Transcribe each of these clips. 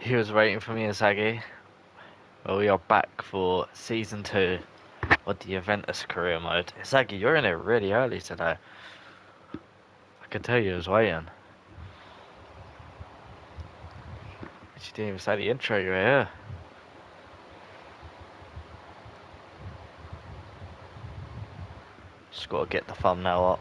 He was waiting for me, Asagi. Well, we are back for season 2 of the Juventus career mode. Asagi, you're in it really early today. I could tell you was waiting. But you didn't even say the intro, you were here. Just gotta get the thumbnail up.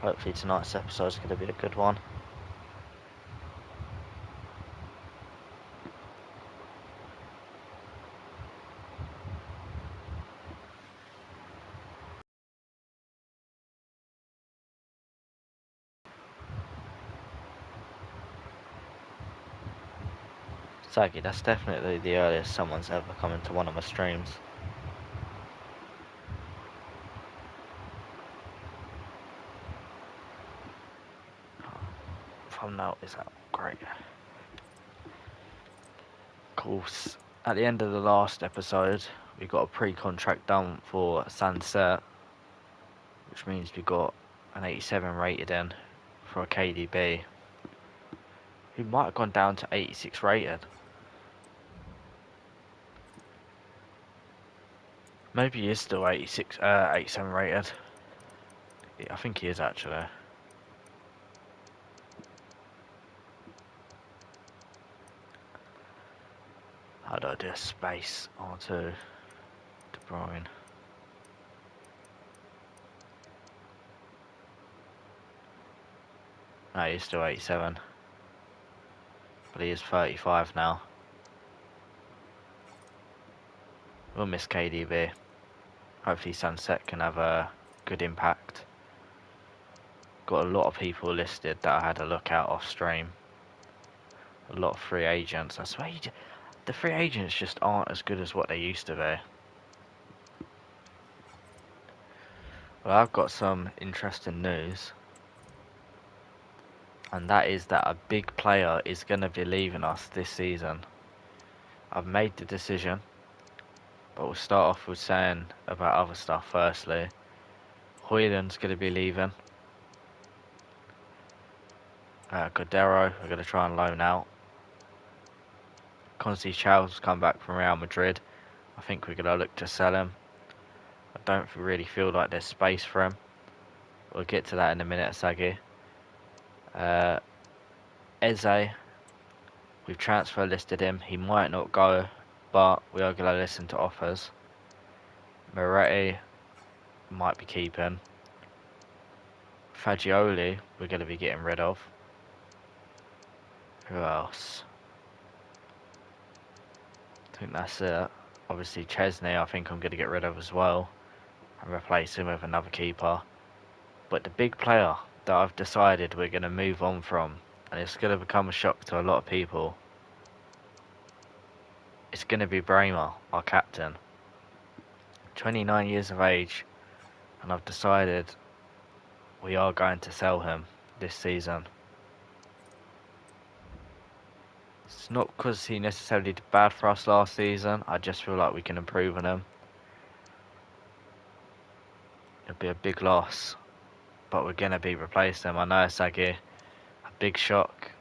Hopefully tonight's episode is going to be a good one. Asagi, that's definitely the earliest someone's ever come into one of my streams. Thumbnail is out. Great. Of course, at the end of the last episode, we got a pre-contract done for Sunset, which means we got an 87 rated in for a KDB. He might have gone down to 86 rated. Maybe he is still 87 rated. Yeah, I think he is actually. How do I do a space onto De Bruyne? No, he's still 87. But he is 35 now. We'll miss KDB. Hopefully Sunset can have a good impact. Got a lot of people listed that I had a look at off stream. A lot of free agents. I swear the free agents just aren't as good as what they used to be. Well, I've got some interesting news. And that is that a big player is going to be leaving us this season. I've made the decision. But we'll start off with saying about other stuff firstly. Hoyland's going to be leaving. Cordero, we're going to try and loan out. Constance Chow's come back from Real Madrid. I think we're going to look to sell him. I don't really feel like there's space for him. We'll get to that in a minute, Sagi. Eze, we've transfer listed him. He might not go, but we are going to listen to offers. Moretti might be keeping. Fagioli, we're going to be getting rid of. Who else? I think that's it. Obviously Chesney I think I'm going to get rid of as well and replace him with another keeper. But the big player that I've decided we're going to move on from, and it's going to become a shock to a lot of people, it's going to be Bremer, our captain. 29 years of age, and I've decided we are going to sell him this season. It's not because he necessarily did bad for us last season. I just feel like we can improve on him. It'll be a big loss, but we're going to be replacing him. I know, Sagi. A big shock.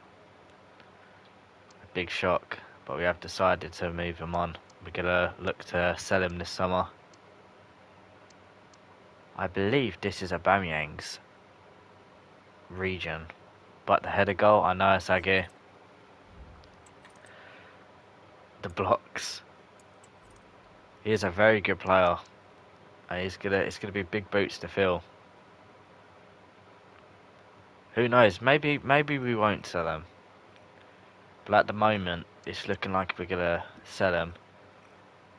But we have decided to move him on. We're going to look to sell him this summer. I believe this is Aubameyang's region. But the header goal, I know, Sagi. The blocks. He is a very good player. And it's gonna be big boots to fill. Who knows? Maybe we won't sell him. But at the moment, it's looking like we're gonna sell him.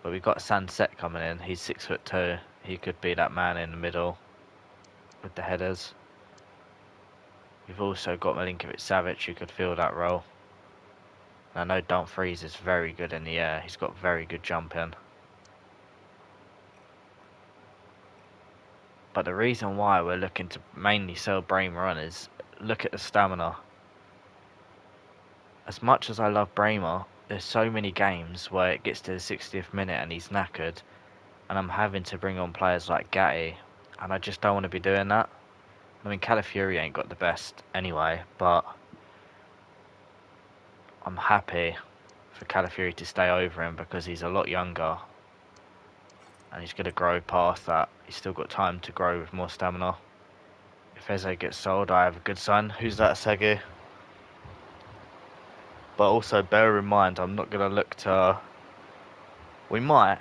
But we've got Sunset coming in. He's 6'2". He could be that man in the middle with the headers. We've also got Milinkovic-Savic who could fill that role. And I know Dumfries is very good in the air. He's got very good jumping. But the reason why we're looking to mainly sell Bramer on is look at the stamina. As much as I love Bramer, there's so many games where it gets to the 60th minute and he's knackered, and I'm having to bring on players like Gatti, and I just don't want to be doing that. I mean, Calafiori ain't got the best anyway, but I'm happy for Calafiori to stay over him because he's a lot younger and he's going to grow past that. He's still got time to grow with more stamina. If Eze gets sold, I have a good sign. Who's that, Segu? But also bear in mind, I'm not going to look to... We might,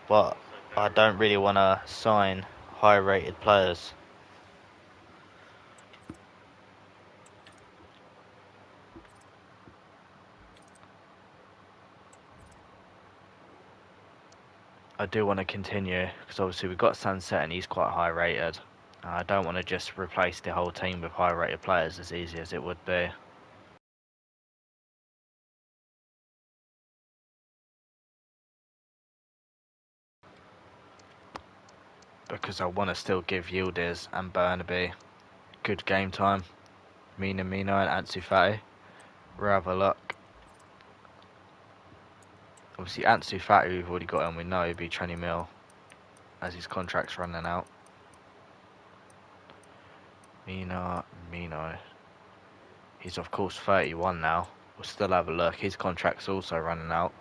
but I don't really want to sign high-rated players. I do want to continue because obviously we've got Sunset and he's quite high rated. I don't want to just replace the whole team with high rated players as easy as it would be. Because I want to still give Yildiz and Burnaby good game time. Mina and Ansu Fati. We'll have a look. Obviously Ansu Fati we've already got him, we know he'll be 20 mil as his contract's running out. Mino. He's of course 31 now. We'll still have a look. His contract's also running out.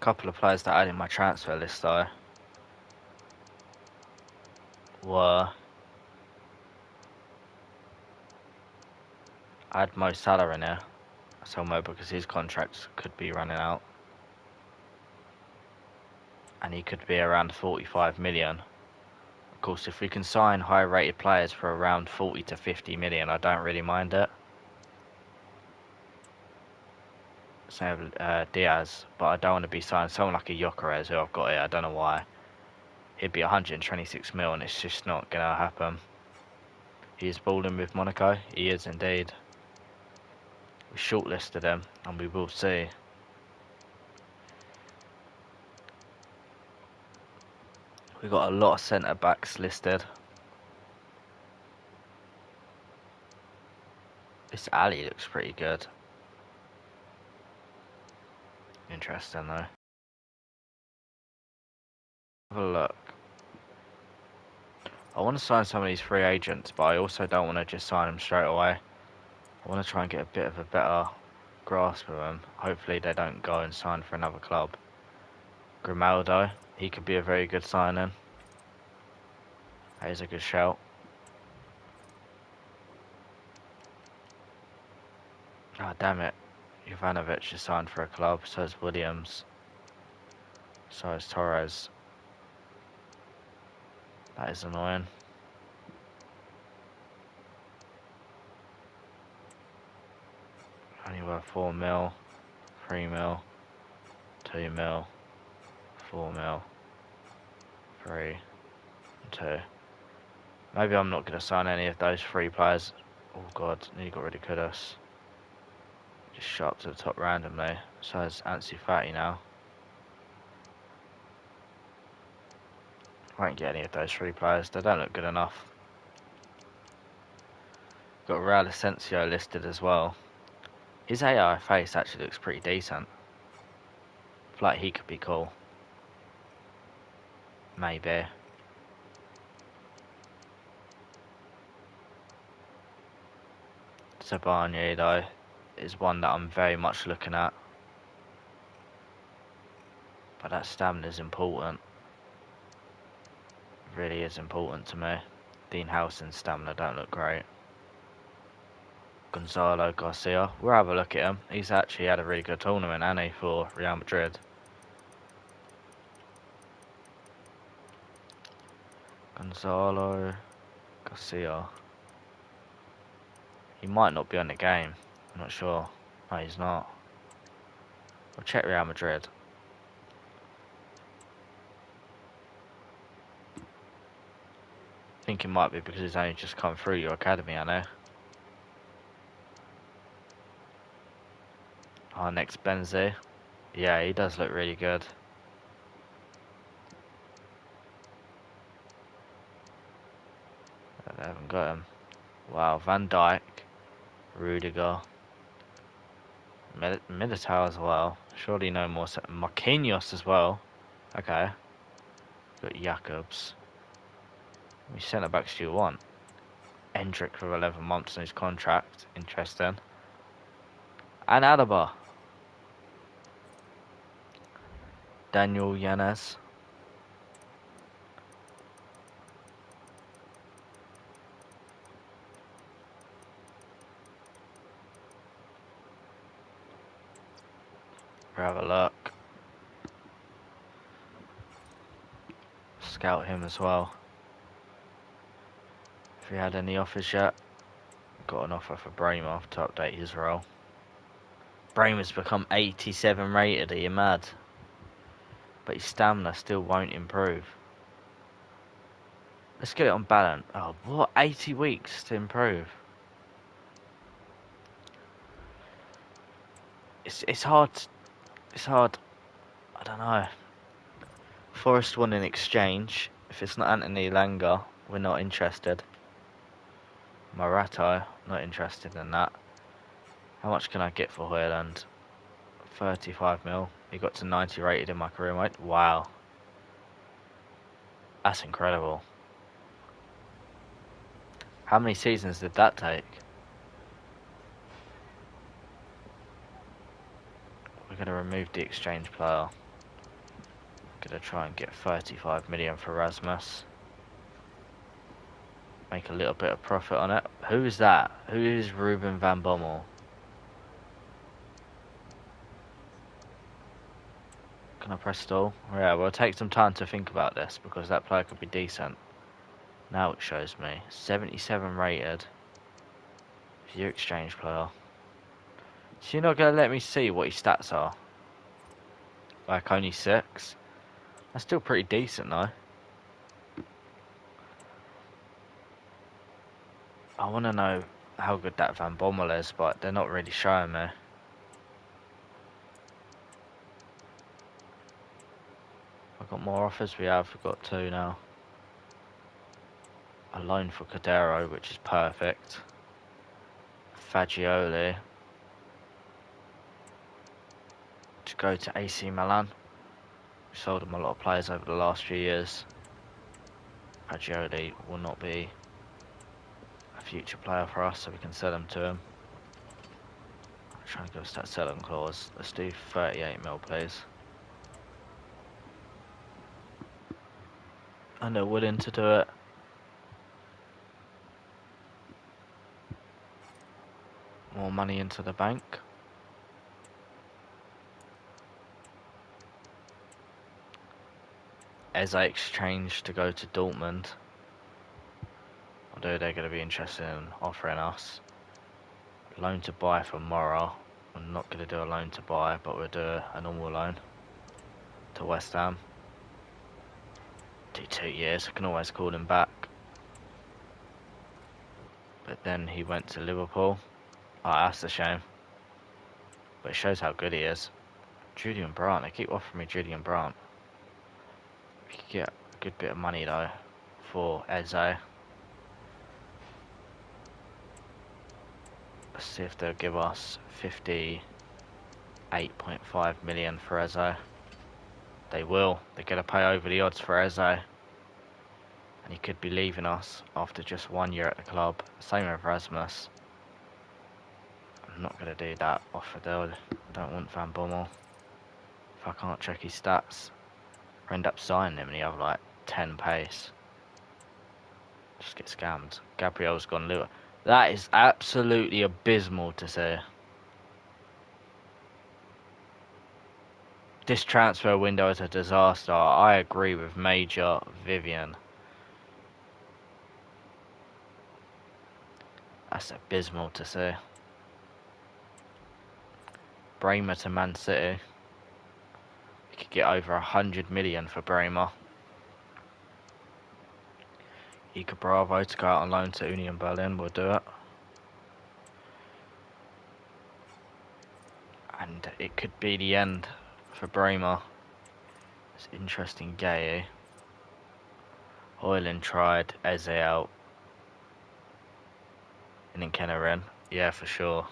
A couple of players that I had in my transfer list though were... I had Mo Salah in here somewhere because his contract could be running out. And he could be around 45 million. Of course, if we can sign high-rated players for around 40 to 50 million, I don't really mind it. Same with Diaz, but I don't want to be signing someone like a Gyökeres who I've got here. I don't know why. He'd be 126 mil, and it's just not going to happen. He is balling with Monaco. He is indeed. We shortlisted him, and we will see. We've got a lot of centre backs listed. This Ali looks pretty good. Interesting though. Have a look. I want to sign some of these free agents, but I also don't want to just sign them straight away. I want to try and get a bit of a better grasp of them. Hopefully they don't go and sign for another club. Grimaldo, he could be a very good signing. That is a good shout. Ah, oh, damn it. Jovanovic is signed for a club, so is Williams. So is Torres. That is annoying. Only worth 4 mil, 3 mil, 2 mil, 4 mil, 3, 2. Maybe I'm not going to sign any of those free players. Oh god, nearly got rid of Kudus. Just shot up to the top randomly. So is Ansu Fati now. Won't get any of those free players, they don't look good enough. Got Real Asensio listed as well. His AI face actually looks pretty decent. I feel like he could be cool. Maybe. Sabanye though is one that I'm very much looking at. But that stamina is important. It really is important to me. Dean Howson's stamina don't look great. Gonzalo Garcia, we'll have a look at him. He's actually had a really good tournament, hasn't he, for Real Madrid. Gonzalo Garcia. He might not be on the game. I'm not sure. No, he's not. We'll check Real Madrid. I think it might be because he's only just come through your academy, I know. Our next Benzi. Yeah, he does look really good. haven't got him. Wow, Van Dijk, Rudiger, Militao as well. Surely no more. Marquinhos as well. Okay. Got Jakobs. We centre backs do you want? Endrick for 11 months on his contract. Interesting. And Alaba. Daniel Yanez. We'll have a look. Scout him as well. If he had any offers yet. Got an offer for Bremer to update his role. Bremer's become 87 rated, are you mad? But his stamina still won't improve. Let's get it on balance. Oh, what? 80 weeks to improve? It's hard. It's hard. I don't know. Forest won in exchange. If it's not Anthony Langer, we're not interested. Marato, not interested in that. How much can I get for Hoyland? 35 mil. He got to 90 rated in my career mode. Wow. That's incredible. How many seasons did that take? We're going to remove the exchange player. We're going to try and get 35 million for Rasmus. Make a little bit of profit on it. Who is that? Who is Ruben van Bommel? Can I press stall? Yeah, we'll take some time to think about this because that player could be decent. Now it shows me 77 rated. View exchange player. So you're not going to let me see what his stats are? Like only 6? That's still pretty decent though. I want to know how good that Van Bommel is, but they're not really showing me. I've got more offers. We've got 2 now. A loan for Cadero, which is perfect. Fagioli. To go to AC Milan. We sold him a lot of players over the last few years. Fagioli will not be a future player for us, so we can sell him to him. I'm trying to give us that selling clause. Let's do 38 mil, please. And they're willing to do it. More money into the bank. Eze exchange to go to Dortmund. Although they're going to be interested in offering us. Loan to buy for Mora. We're not going to do a loan to buy, but we'll do a normal loan to West Ham. Do 2 years. I can always call him back. But then he went to Liverpool. Oh, that's a shame. But it shows how good he is. Julian Brandt. They keep offering me Julian Brandt. We could get a good bit of money though for Eze. Let's see if they'll give us 58.5 million for Eze. They will. They're going to pay over the odds for Eze. And he could be leaving us after just 1 year at the club. Same with Rasmus. I'm not going to do that offer deal. I don't want Van Bommel. If I can't check his stats, I end up signing him and he have like 10 pace. Just get scammed. Gabriel's gone Lua. That is absolutely abysmal to see. This transfer window is a disaster. I agree with Major Vivian. That's abysmal to see. Bremer to Man City. We could get over 100 million for Bremer. Ika Bravo to go out on loan to Union Berlin. We'll do it. And it could be the end for Bremer. It's interesting. Gay. Hoyland tried. Eze out. And Kenner in. Yeah, for sure.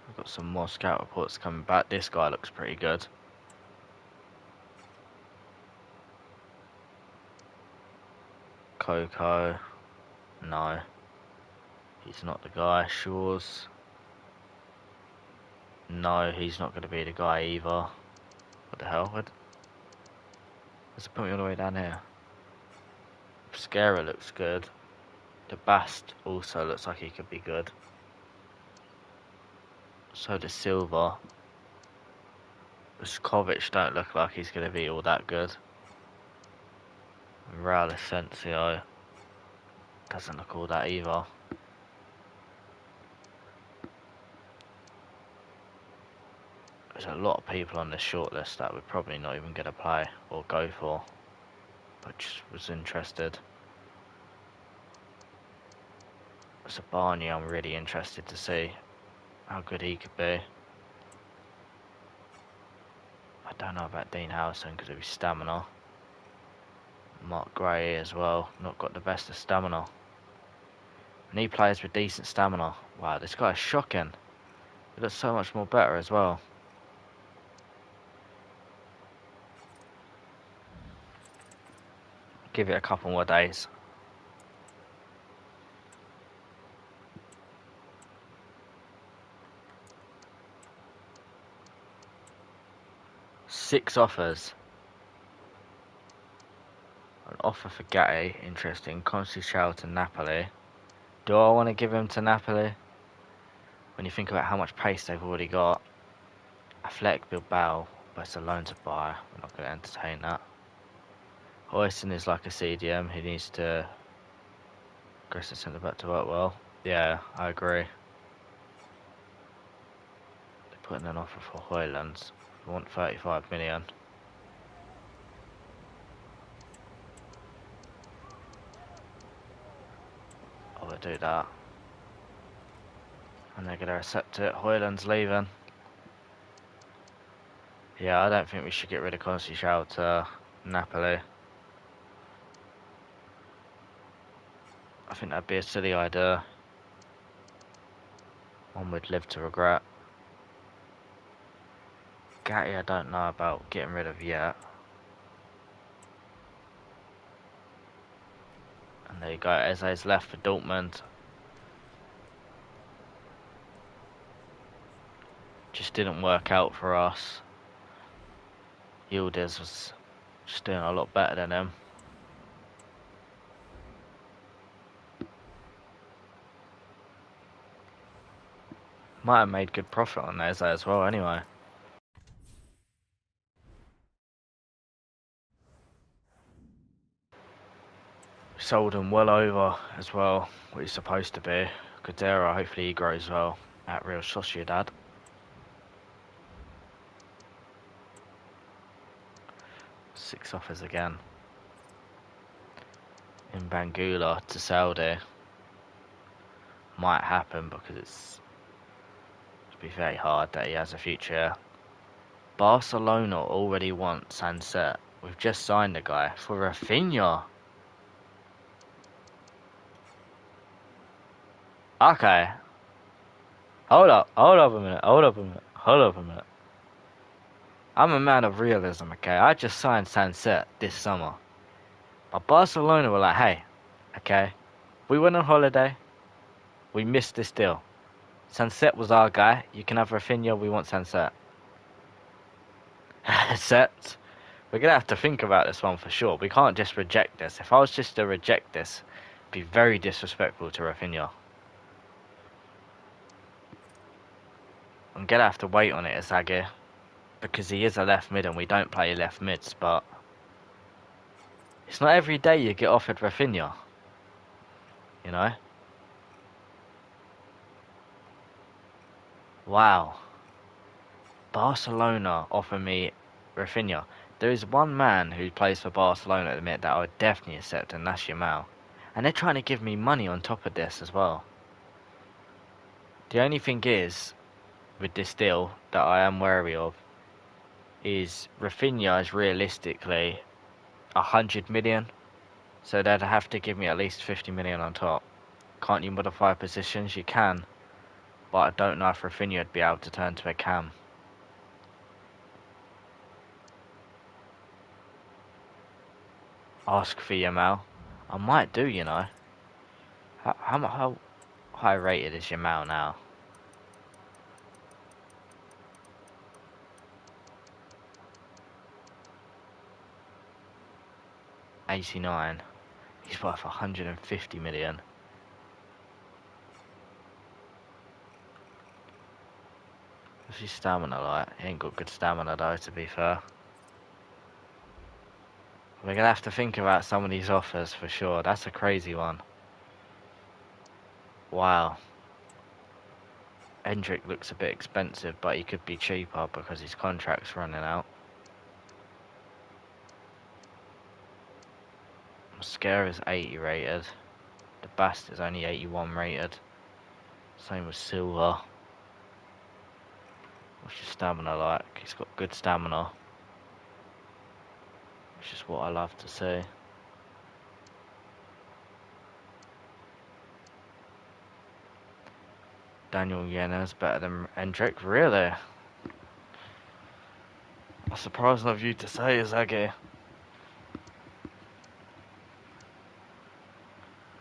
We've got some more scout reports coming back. This guy looks pretty good. Coco. No. He's not the guy. Shaw's. No, he's not going to be the guy either. What the hell? What's it put me all the way down here? Scara looks good. The Bast also looks like he could be good. So does Silva. Skovic don't look like he's going to be all that good. Real Asensio doesn't look all that either. There's a lot of people on this shortlist that we're probably not even going to play or go for. But just was interested. Sabani, I'm really interested to see how good he could be. I don't know about Dean Howson because of his stamina. Mark Gray as well, not got the best of stamina. I need players with decent stamina. Wow, this guy is shocking. He looks so much more better as well. Give it a couple more days. Six offers. An offer for Gatti, interesting. Conceição to Napoli. Do I want to give him to Napoli? When you think about how much pace they've already got. Athletic Bilbao, but it's a loan to buy. We're not going to entertain that. Hoyson is like a CDM. He needs to aggressive centre back to work well. Yeah, I agree. They're putting an offer for Hoylands. We want 35 million. I will do that. And they're going to accept it. Hoyland's leaving. Yeah, I don't think we should get rid of Conceição to Napoli. I think that'd be a silly idea. One we'd live to regret. Gatti, I don't know about getting rid of yet. And there you go, Eze's left for Dortmund. Just didn't work out for us. Yildiz was just doing a lot better than him. Might have made good profit on Eze as well anyway. Sold him well over as well, what he's supposed to be. Cadera, hopefully he grows well at Real Sociedad. Six offers again. In Bangula to Saudi. Might happen because it'll be very hard that he has a future. Barcelona already want Sunset. We've just signed a guy for Rafinha. Okay. Hold up a minute. I'm a man of realism, okay? I just signed Sunset this summer. But Barcelona were like, hey, okay, we went on holiday, we missed this deal. Sunset was our guy, you can have Rafinha, we want Sunset. Set. We're gonna have to think about this one for sure. We can't just reject this. If I was just to reject this, it'd be very disrespectful to Rafinha. I'm gonna have to wait on it, Azagi, because he is a left mid and we don't play left mids, but it's not every day you get offered Rafinha, you know? Wow. Barcelona offer me Rafinha. There is one man who plays for Barcelona at the minute that I would definitely accept, and that's Yamal. And they're trying to give me money on top of this as well. The only thing is, with this deal, that I am wary of, is Rafinha is realistically 100 million, so they'd have to give me at least 50 million on top. Can't you modify positions? You can, but I don't know if Rafinha would be able to turn to a cam. Ask for Yamal. I might do, you know. How high rated is Yamal now? $89. He's worth 150 million. What's his stamina like? He ain't got good stamina though, to be fair. We're gonna have to think about some of these offers for sure. That's a crazy one. Wow. Hendrick looks a bit expensive, but he could be cheaper because his contract's running out. Mascara's 80 rated. The Bast is only 81 rated. Same with Silva. What's your stamina like? He's got good stamina, which is what I love to see. Daniel Yenna's better than Hendrick, really? That's surprising of you to say, Izagi.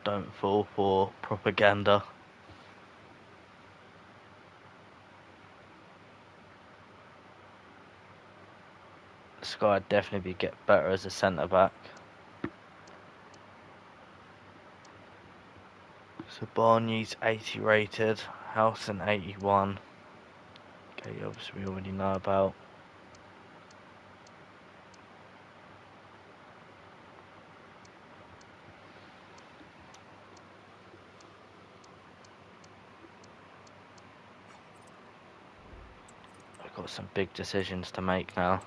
Don't fall for propaganda. This guy would definitely get better as a centre back. So Barney's 80 rated, Howson 81. Okay, obviously we already know about. I've got some big decisions to make now.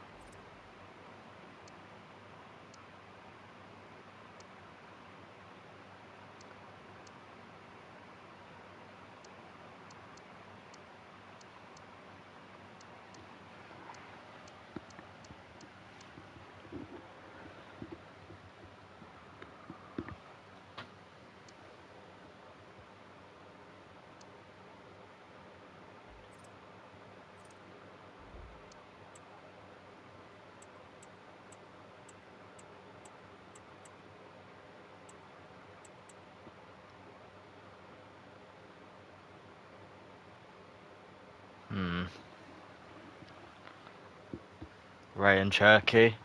Ray and Turkey.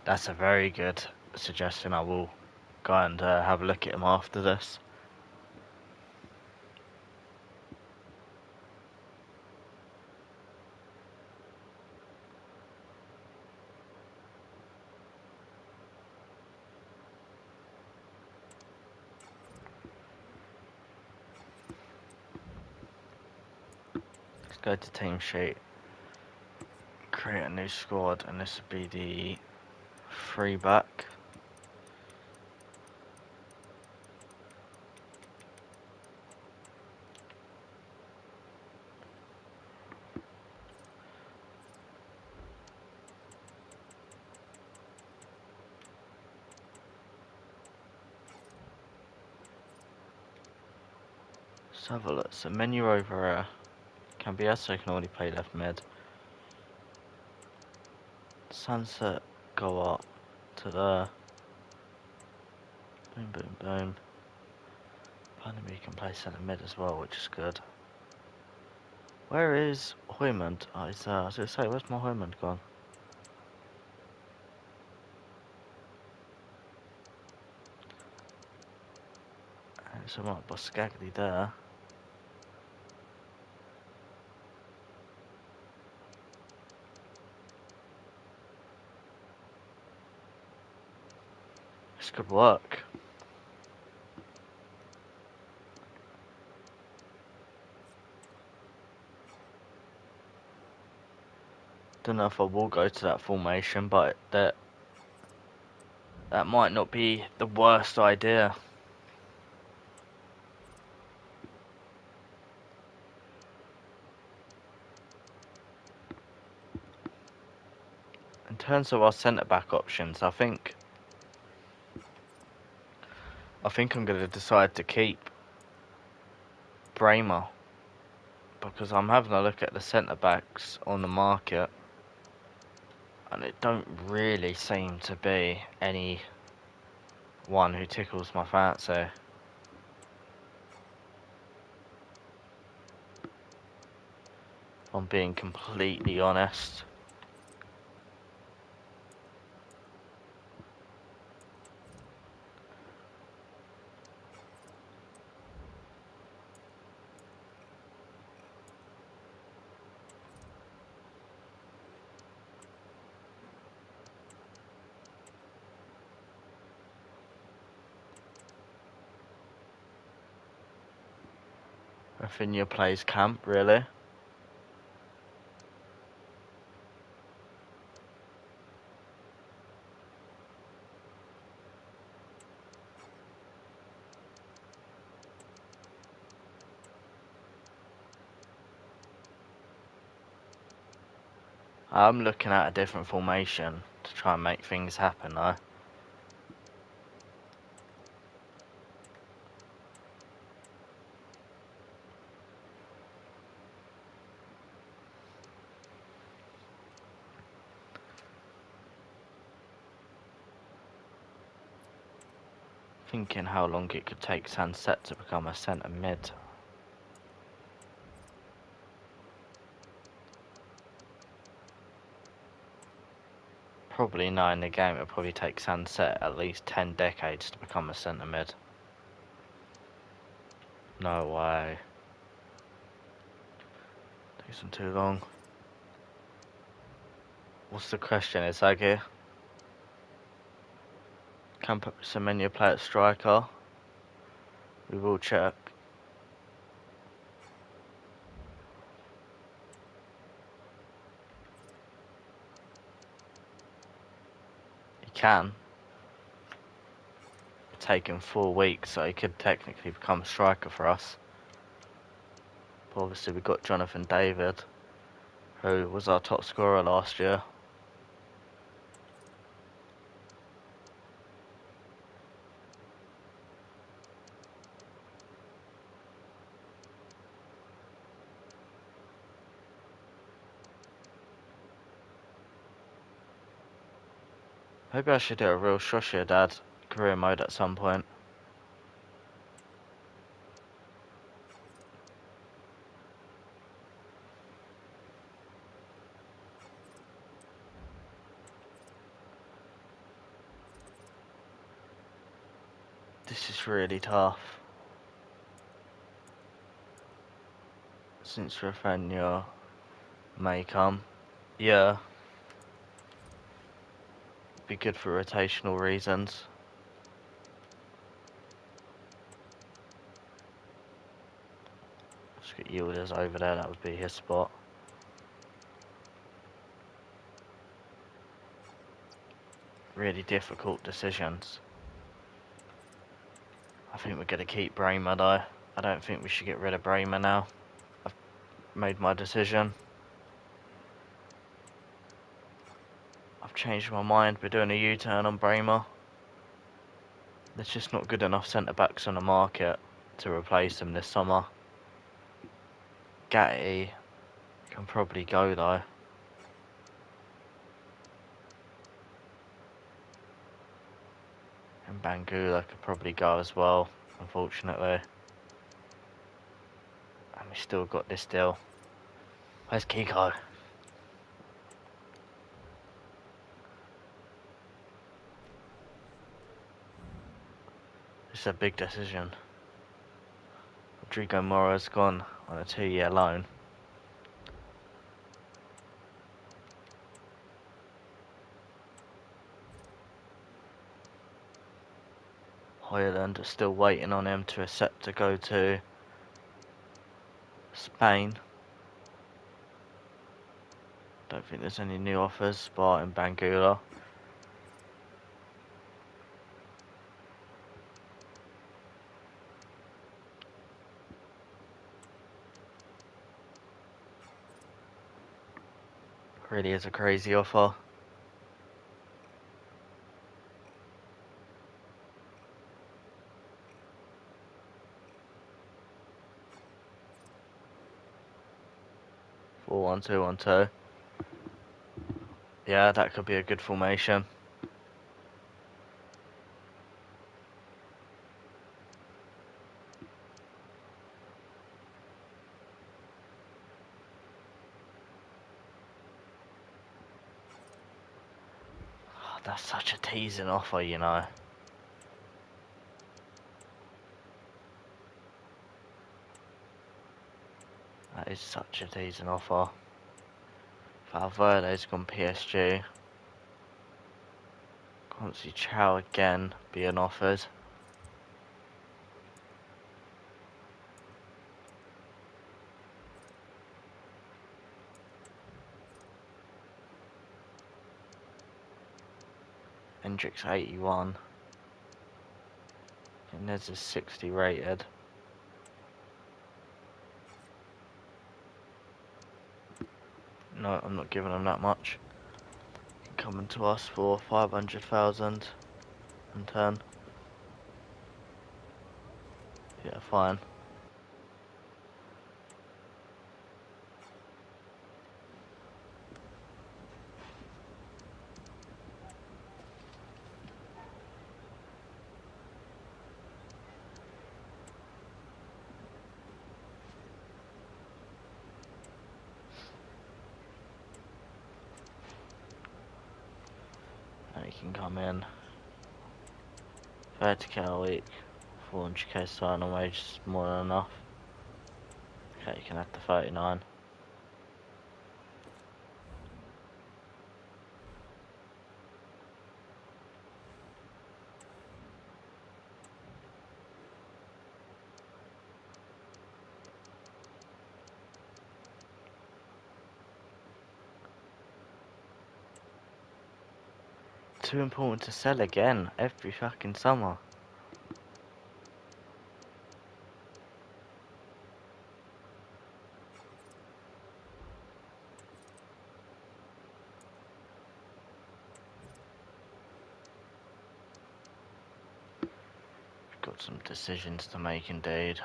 That's a very good suggestion. I will go and have a look at him after this. Let's go to team sheet. Create a new squad, and this would be the 3 back. Let's have a look. So menu over can be so can only play left mid. Sunset go up to there. Boom, boom, boom. Apparently we can play centre mid as well, which is good. Where is Hoymond? Oh, he's there. I was going to say, where's my Hoymond gone? There's someone like Boscagli there. This could work. Don't know if I will go to that formation, but that might not be the worst idea. terms of our centre back options, I think I'm going to decide to keep Bramer, because I'm having a look at the centre backs on the market, and it don't really seem to be any one who tickles my fancy. If I'm being completely honest. Rafinha plays camp, really. I'm looking at a different formation to try and make things happen though. Thinking how long it could take Sunset to become a centre mid. Probably knowing the game, it'll probably take Sunset at least 10 decades to become a centre mid. No way. Takes them too long. What's the question, Isagi? Can Semenya play at striker? We will check. He can. It's taken 4 weeks, so he could technically become a striker for us. But obviously we've got Jonathan David, who was our top scorer last year. Maybe I should do a real Dad career mode at some point. This is really tough. Since Rafinha may come. Yeah. Be good for rotational reasons. Let's get Yildiz over there, that would be his spot. Really difficult decisions. I think we're going to keep Bramer though. I don't think we should get rid of Bramer now. I've made my decision. I've changed my mind. We're doing a U-turn on Bramer. There's just not good enough centre-backs on the market to replace him this summer. Gatti can probably go though. And Bangula could probably go as well, unfortunately. And we still got this deal. Where's Kiko? This is a big decision. Rodrigo Mora's gone on a 2-year loan. Ireland are still waiting on him to accept to go to Spain. Don't think there's any new offers, bar in Bangula. Really is a crazy offer. 4-1-2-1-2. Yeah, that could be a good formation. Oh, that's such a teasing offer, you know. That is such a decent offer. Valverde's gone PSG. Can't see Chow again being offered. Hendricks 81. And there's a 60 rated. No, I'm not giving them that much. Coming to us for 500,000 and 10. Yeah, fine. And he can come in. 30k a week. 400k signing wage is more than enough. Okay, you can have the 39. Too important to sell again every fucking summer. Got some decisions to make indeed.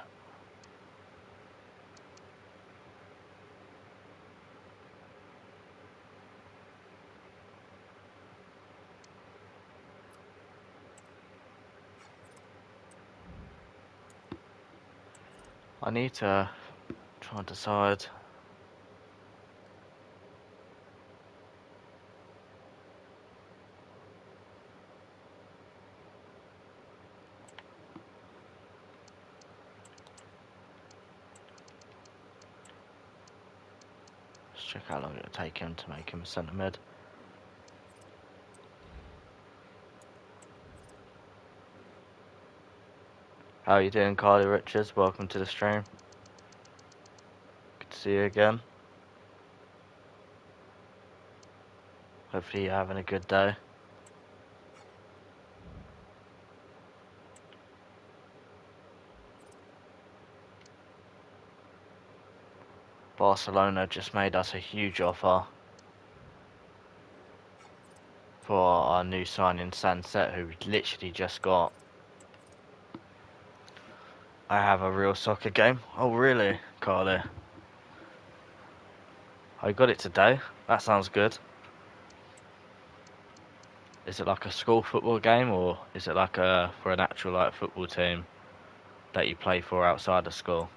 I need to try and decide. Let's check how long it'll take him to make him a centre mid. How are you doing, Carly Richards? Welcome to the stream. Good to see you again. Hopefully you're having a good day. Barcelona just made us a huge offer for our new signing Sunset, who we literally just got. I have a real soccer game. Oh really, Carly? I got it today. That sounds good. Is it like a school football game, or is it like for an actual like football team that you play for outside of school?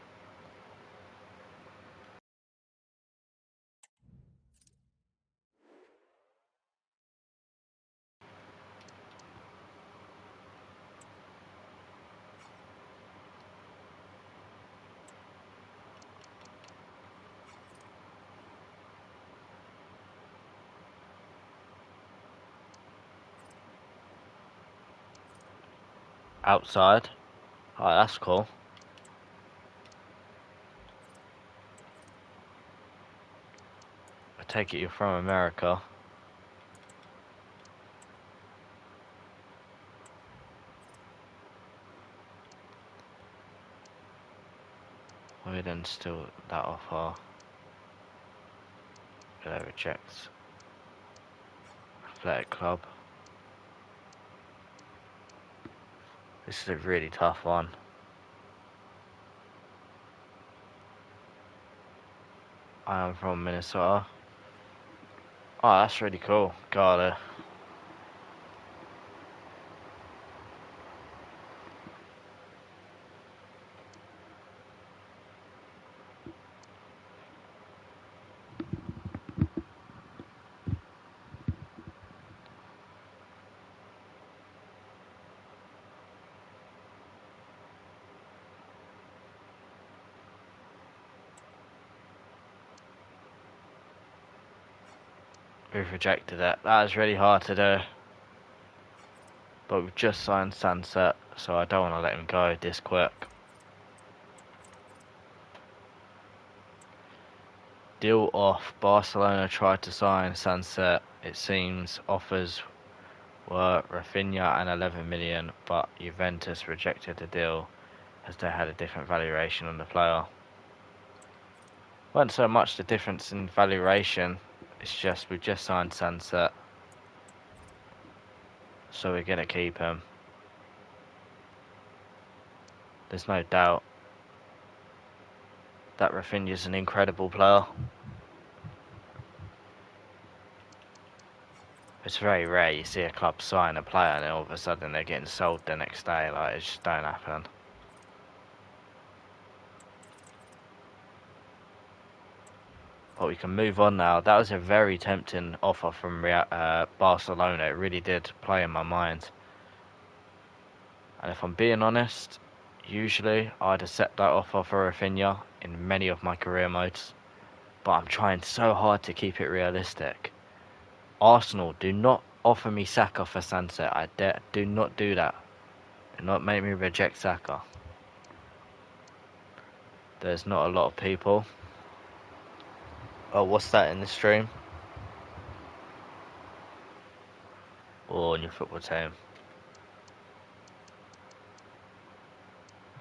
Outside? Oh, that's cool. I take it you're from America. We then still that offer. Get rejects. Athletic Club. This is a really tough one. I am from Minnesota. Oh, that's really cool. Got it. We've rejected it. That is really hard to do. But we've just signed Sunset, so I don't want to let him go this quick. Deal off. Barcelona tried to sign Sunset. It seems offers were Rafinha and 11 million, but Juventus rejected the deal as they had a different valuation on the player. Wasn't so much the difference in valuation, it's just we've just signed Sunset, so we're going to keep him. There's no doubt that Rafinha's an incredible player. It's very rare you see a club sign a player and then all of a sudden they're getting sold the next day. Like, it just don't happen. But we can move on now. That was a very tempting offer from Barcelona. It really did play in my mind. And if I'm being honest, usually I'd accept that offer for Rafinha in many of my career modes. But I'm trying so hard to keep it realistic. Arsenal, do not offer me Saka for Sunset. I dare, do not do that. Do not make me reject Saka. There's not a lot of people. Oh, what's that in the stream? Or on your football team?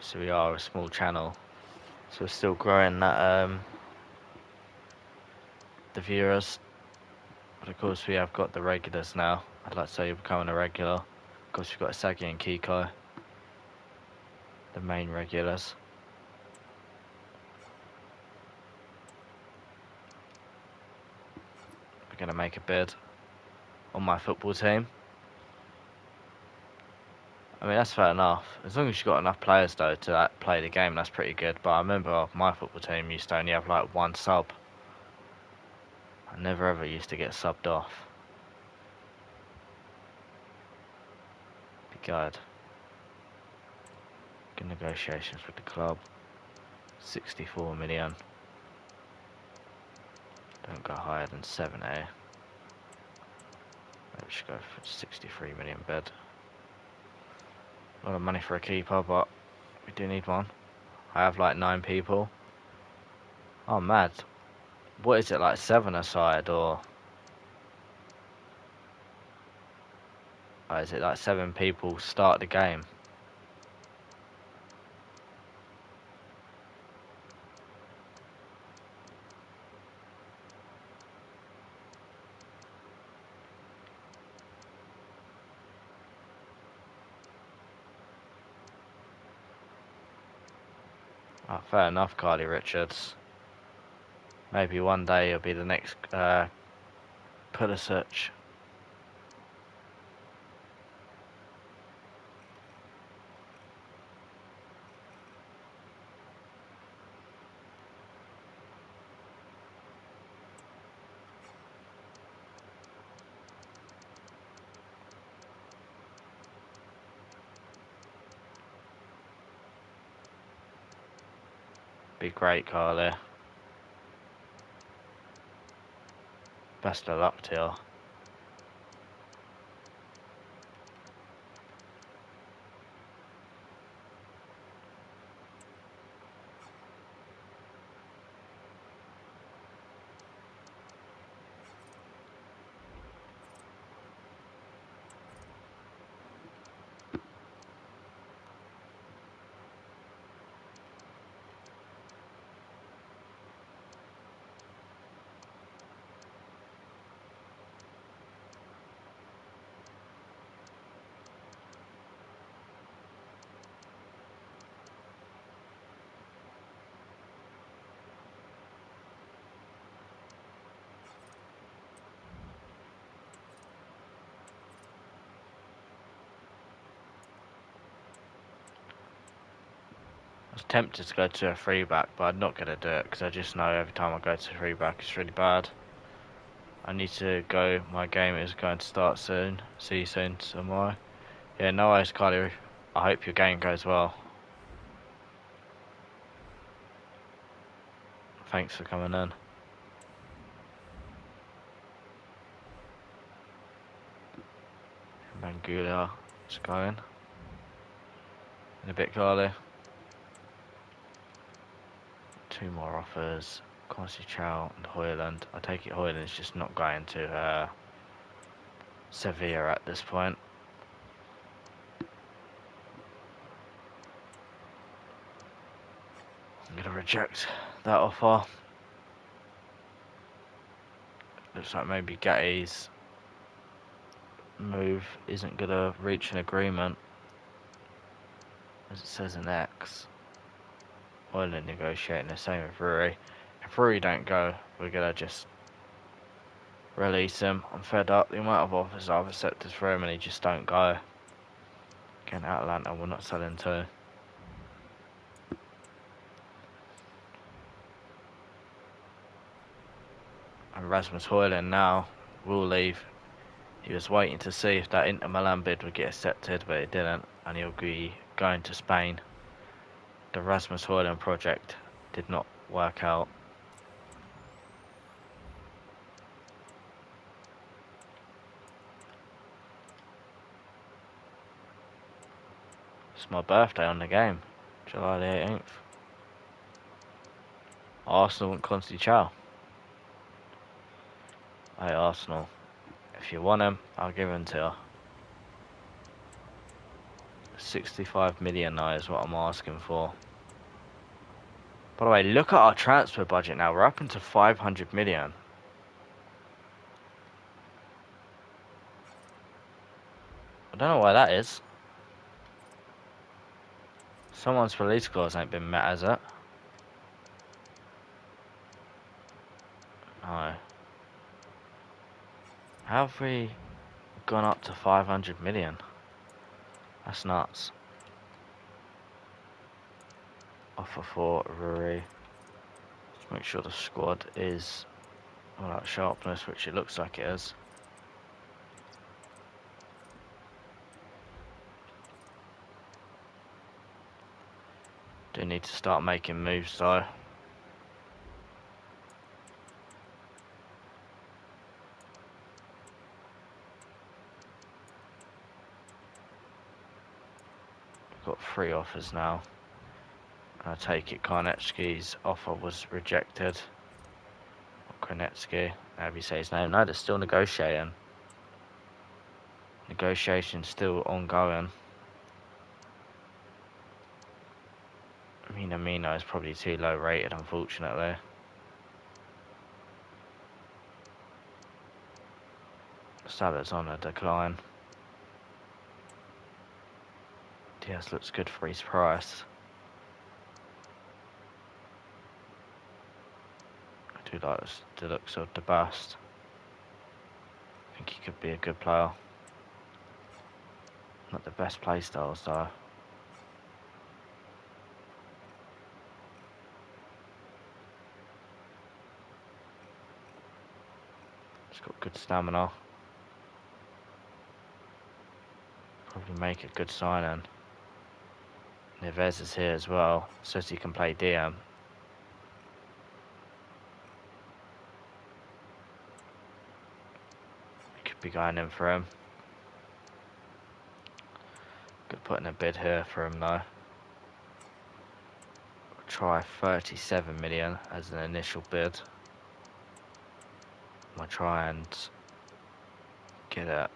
So we are a small channel. So we're still growing that the viewers. But of course we have got the regulars now. I'd like to say you're becoming a regular. Of course we've got Sagi and Kiko. The main regulars. We're going to make a bid on my football team. I mean, that's fair enough. As long as you've got enough players, though, to play the game, that's pretty good. But I remember my football team used to only have, like, one sub. I never ever used to get subbed off. Be good. Good negotiations with the club. 64 million. Don't go higher than 70. Maybe we should go for 63 million bid. A lot of money for a keeper, but we do need one. I have like 9 people. Oh, mad. What is it, like 7 aside, or... is it like 7 people start the game? Oh, fair enough, Carly Richards. Maybe one day you'll be the next Pulisic. Be great, Carly. Best of luck to you. was tempted to go to a 3-back, but I'm not going to do it because I just know every time I go to 3-back it's really bad. I need to go. My game is going to start soon. See you soon tomorrow. Yeah, no worries, Carly. I hope your game goes well. Thanks for coming in. Mangulia is going. In a bit, Carly. 2 more offers. Consi Chow and Hoyland. I take it Hoyland's just not going to Sevilla at this point. I'm going to reject that offer. Looks like maybe Gatty's move isn't going to reach an agreement, as it says in X. Hoyland negotiating the same with Ruri. If Ruri don't go, we're going to just release him. I'm fed up. The amount of offers I've accepted for him and he just don't go. Again, Atlanta, we're not selling to. And Rasmus Højlund now will leave. He was waiting to see if that Inter Milan bid would get accepted, but it didn't, and he'll be going to Spain. The Rasmus Højlund project did not work out. It's my birthday on the game, July the 18th. Arsenal and Consti Chow. Hey Arsenal, if you want him, I'll give him to you. 65 million now is what I'm asking for. By the way, look at our transfer budget now. We're up into 500 million. I don't know why that is. Someone's release clause ain't been met, has it? No. How have we gone up to 500 million? That's nuts. Offer for Ruri. Let's make sure the squad is all that sharpness, which it looks like it is. Do need to start making moves though. We've got 3 offers now. I take it Karnetsky's offer was rejected. Karnetsky, however you say his name. No, they're still negotiating. Negotiation's still ongoing. Minamino is probably too low rated, unfortunately. Salah's on a decline. Diaz looks good for his price. I do like the looks of the bust. I think he could be a good player. Not the best play styles though. He's got good stamina. Probably make a good signing. Neves is here as well. Says he can play DM. Could be going in for him. Could put in a bid here for him though. Try 37 million as an initial bid. I'll try and get it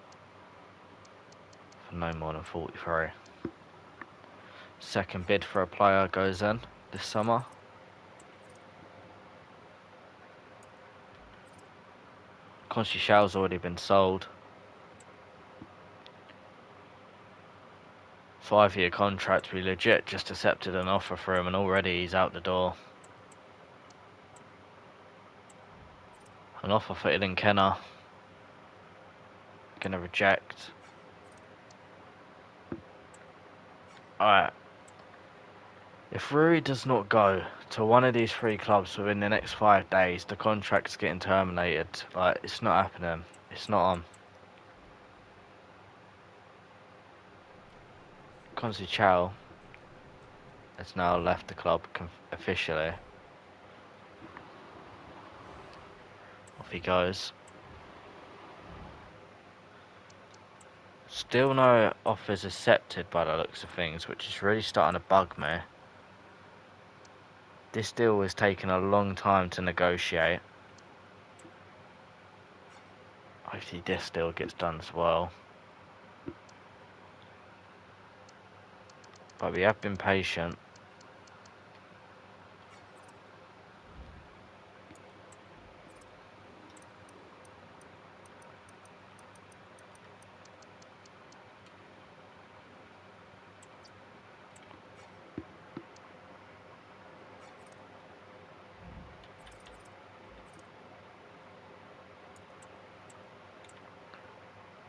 for no more than 43. Second bid for a player goes in this summer. Conceição's already been sold. 5-year contract. We legit just accepted an offer for him and already he's out the door. An offer for Ilan Kenner. Gonna reject. Alright. If Rui does not go to one of these three clubs within the next 5 days, the contract's getting terminated. Like, it's not happening. It's not on. Consi Chow has now left the club officially. Off he goes. Still no offers accepted by the looks of things, which is really starting to bug me. This deal was taking a long time to negotiate. Hopefully this deal gets done as well. But we have been patient.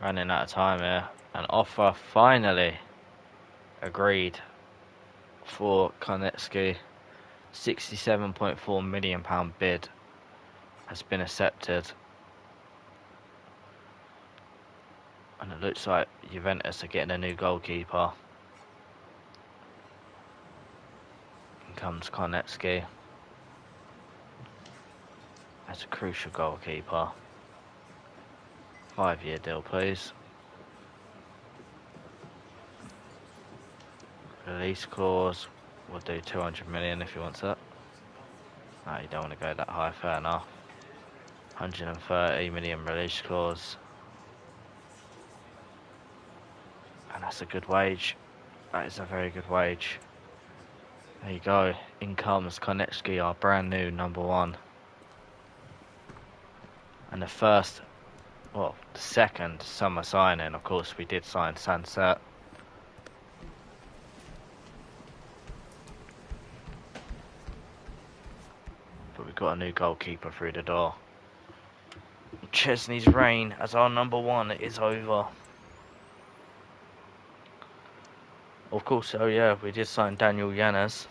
Running out of time here. An offer finally agreed for Konecki. £67.4 million bid has been accepted. And it looks like Juventus are getting a new goalkeeper. In comes Konecki as a crucial goalkeeper. 5-year deal, please. Release clause. We'll do 200 million if he wants it. No, you don't want to go that high, fair enough. 130 million release clause. And that's a good wage. That is a very good wage. There you go. In comes Konecki, our brand new number 1. And the second summer signing. Of course, we did sign Sunset. But we've got a new goalkeeper through the door. Chesney's reign as our number 1 is over. Of course, oh yeah, we did sign Daniel Yanez.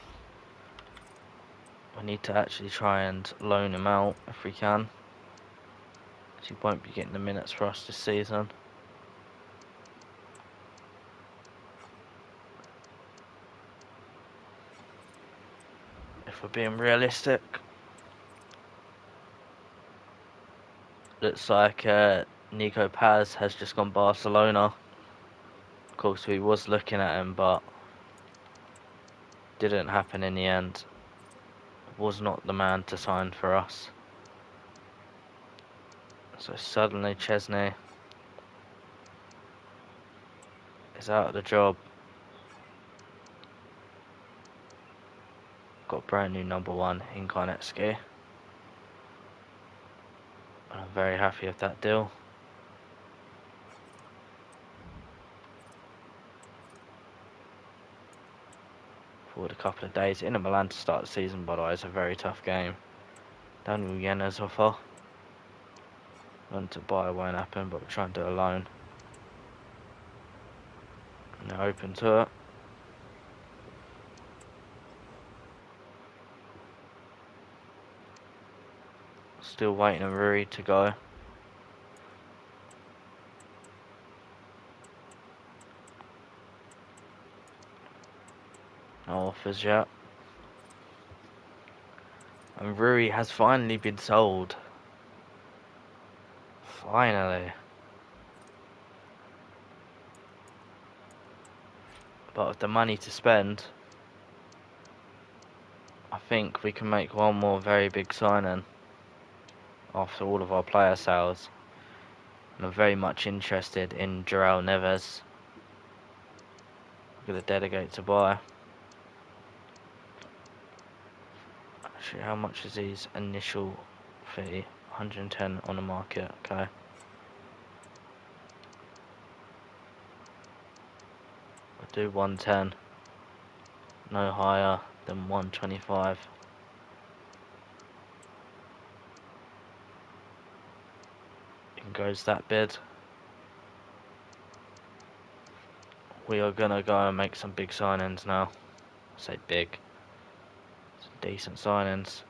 We need to actually try and loan him out if we can. He won't be getting the minutes for us this season. If we're being realistic, looks like Nico Paz has just gone Barcelona. Of course, we was looking at him, but didn't happen in the end. Was not the man to sign for us. So suddenly Chesney is out of the job. Got a brand new number 1 in Konecki. I'm very happy with that deal. Forward a couple of days. Inter Milan to start the season, by the way, is a very tough game. Daniel Yanez offer. Learn to buy won't happen, but we're trying to do a loan. And they're open to it. Still waiting on Rui to go. No offers yet. And Rui has finally been sold. Finally. But with the money to spend, I think we can make one more very big signing after all of our player sales. And I'm very much interested in João Neves. I'm going to dedicate to buy. Actually, how much is his initial fee? 110 on the market, okay. I'll do 110. No higher than 125. In goes that bid. We are gonna go and make some big signings now. I say big. Some decent signings.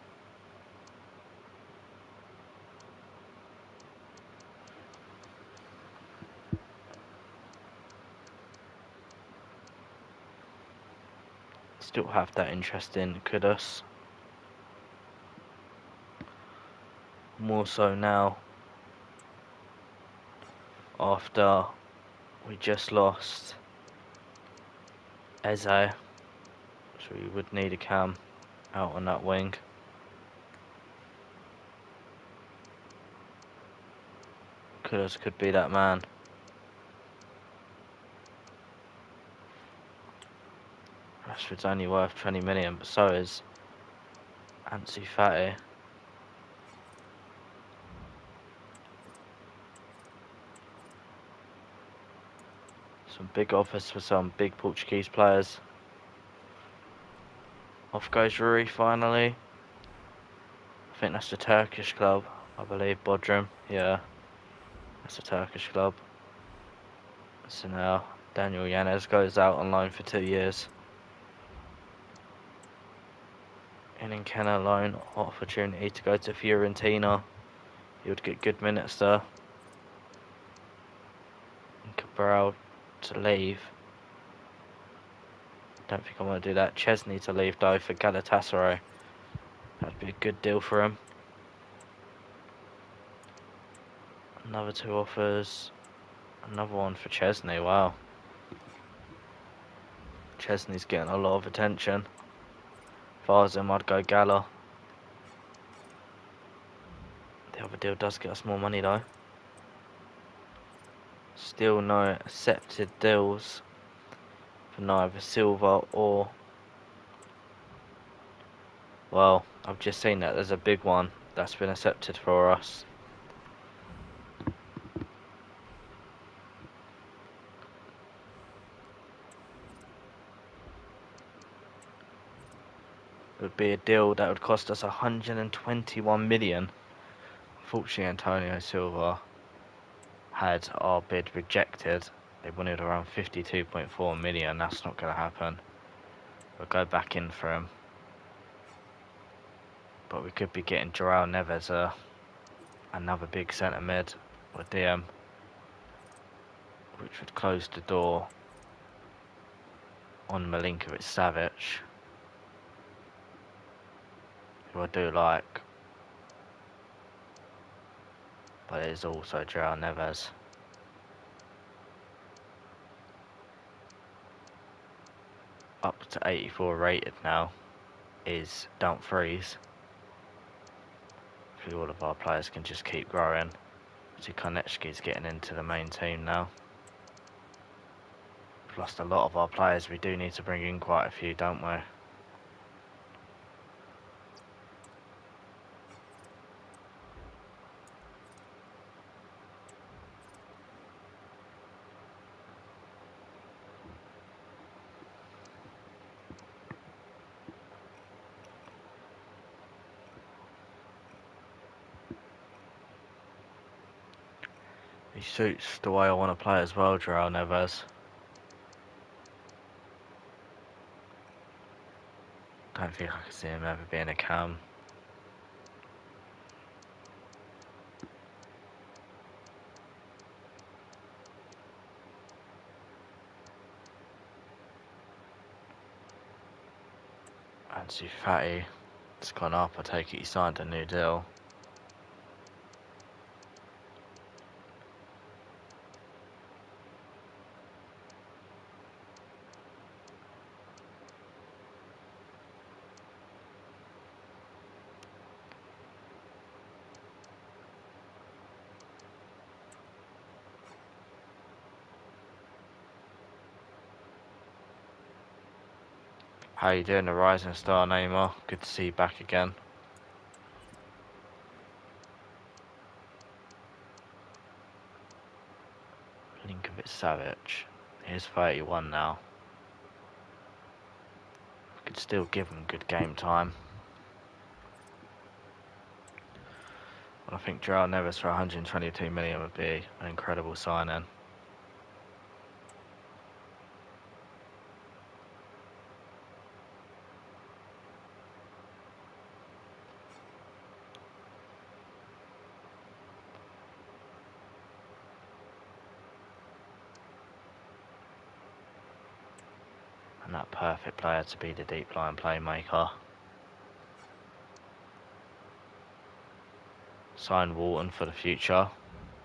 Still have that interest in Kudus. More so now, after we just lost Eze, so we would need a cam out on that wing. Kudus could be that man. Rashford's only worth 20 million, but so is FC25. Some big offers for some big Portuguese players. Off goes Rui finally. I think that's the Turkish club, I believe, Bodrum. Yeah, that's a Turkish club. So now Daniel Yanez goes out on loan for 2 years. In Kenna loan opportunity to go to Fiorentina. He would get good minutes there. And Cabral to leave. Don't think I want to do that. Chesney to leave though for Galatasaray. That'd be a good deal for him. Another 2 offers. Another one for Chesney. Wow. Chesney's getting a lot of attention. If I was him, I'd go Gala. The other deal does get us more money though. Still no accepted deals for neither Silva or... Well, I've just seen that there's a big one that's been accepted for us. It would be a deal that would cost us 121 million. Unfortunately, Antonio Silva had our bid rejected. They wanted around 52.4 million. That's not going to happen. We'll go back in for him. But we could be getting João Neves, another big centre mid, or DM, which would close the door on Milinkovic-Savic, who I do like, but it is also João Neves. Up to 84 rated now is Dumfries. Hopefully all of our players can just keep growing. Konechki's getting into the main team now. We've lost a lot of our players. We do need to bring in quite a few, don't we? He suits the way I want to play as well, João Neves. Don't think I can see him ever being a cam. Ansu Fati, it's gone up. I take it he signed a new deal. How you doing, the rising star, Neymar? Good to see you back again. Milinkovic-Savic. Here's 31 now. We could still give him good game time. I think João Neves for 122 million would be an incredible signing. And that perfect player to be the deep line playmaker. Sign Walton for the future.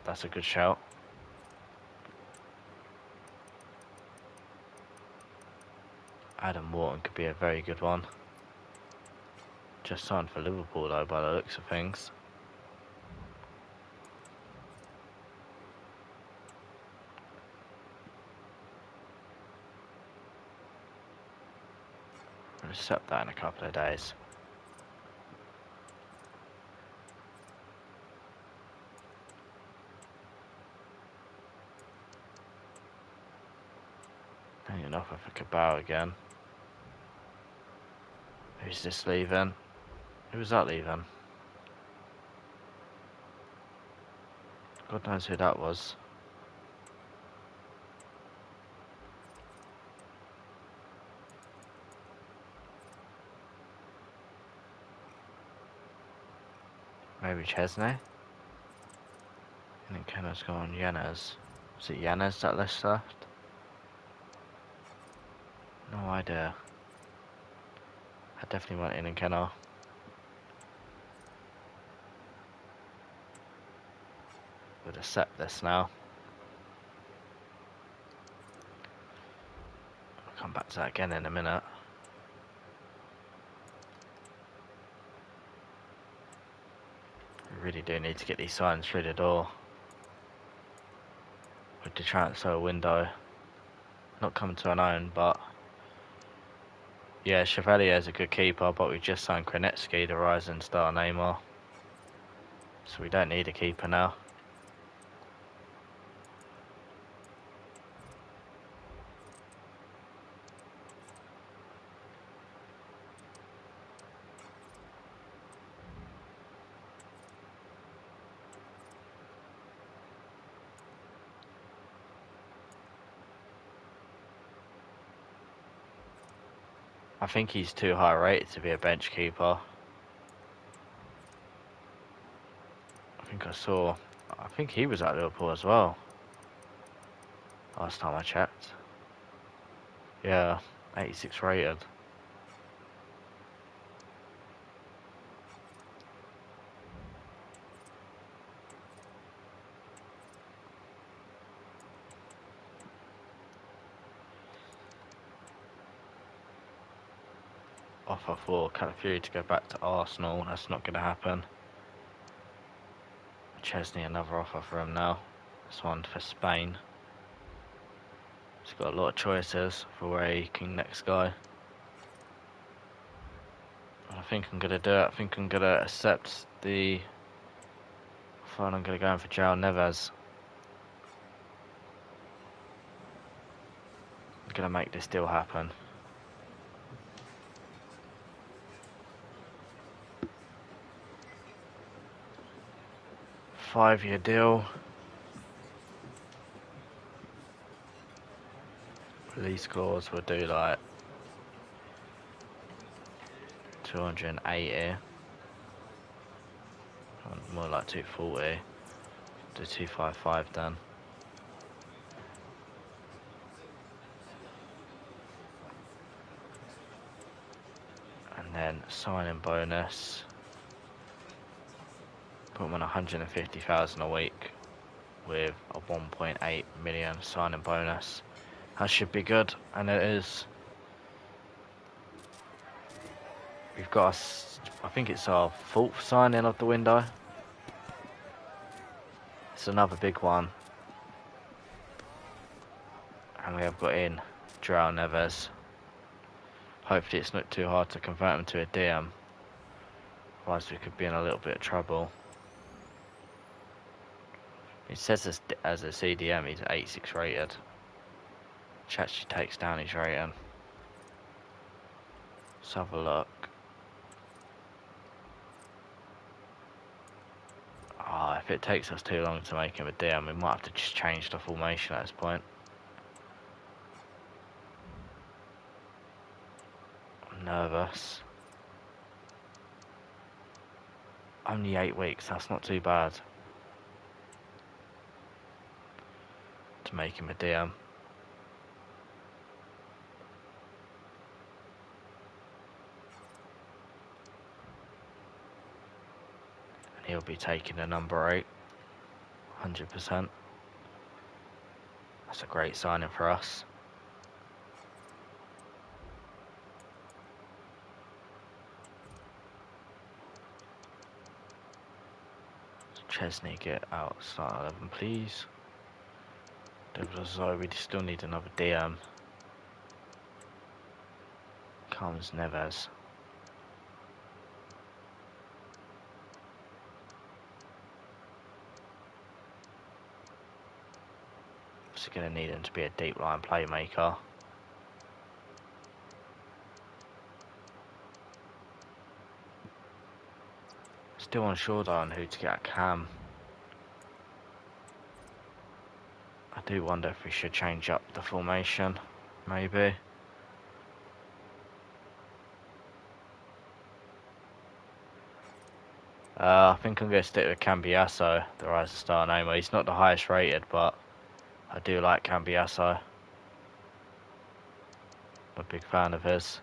That's a good shout. Adam Wharton could be a very good one. Just signed for Liverpool though, by the looks of things. We'll accept that in a couple of days. Hanging off for Cabal again. Who's this leaving? Who was that leaving? God knows who that was. Maybe Chesney? And then Kenna's gone Yanez. Was it Yanez that left? No idea. I definitely went in and Kenna. We'll accept this now. I'll come back to that again in a minute. We really do need to get these signs through the door. With the transfer window not coming to an own, but yeah, Chevalier is a good keeper, but we just signed Krenetsky, the rising star Neymar. So we don't need a keeper now. I think he's too high rated to be a bench keeper. I think he was at Liverpool as well. Last time I checked. Yeah, 86 rated. Offer for Calafiori to go back to Arsenal. That's not going to happen. Chesney, another offer for him now. This one for Spain. He's got a lot of choices for where he can next go. I think I'm going to do it. I think I'm going to accept the offer and I'm going to go in for João Neves. I'm going to make this deal happen. Five-year deal. Release clause will do like 280. More like 240. Do 255 then. And then signing bonus. Put him on 150,000 a week with a 1.8 million signing bonus. That should be good, and it is. We've got, I think it's our fourth signing of the window. It's another big one. And we have got in João Neves. Hopefully it's not too hard to convert him to a DM. Otherwise we could be in a little bit of trouble. It says as a CDM he's 86 rated. Which actually takes down his rating. Let's have a look. If it takes us too long to make him a DM, we might have to just change the formation at this point. I'm nervous. Only 8 weeks, that's not too bad. To make him a DM. he'll be taking the number 8, 100%. That's a great signing for us. Chesney, get out, start 11, please. We still need another DM. Comes Neves. So going to need him to be a deep line playmaker. Still unsure though on who to get at Cam. I do wonder if we should change up the formation, maybe. I think I'm going to stick with Cambiasso, the Rise of Star name. He's not the highest rated, but I do like Cambiasso. I'm a big fan of his.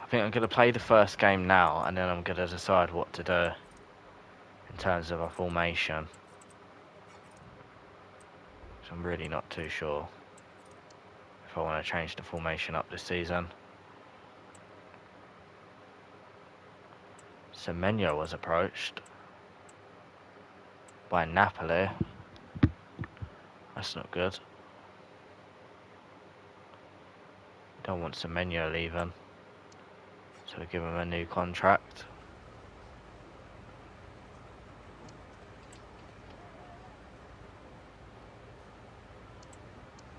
I think I'm going to play the first game now, and then I'm going to decide what to do in terms of a formation. So I'm really not too sure if I want to change the formation up this season. Semenyo was approached by Napoli. That's not good. Don't want Semenyo leaving, so we give him a new contract.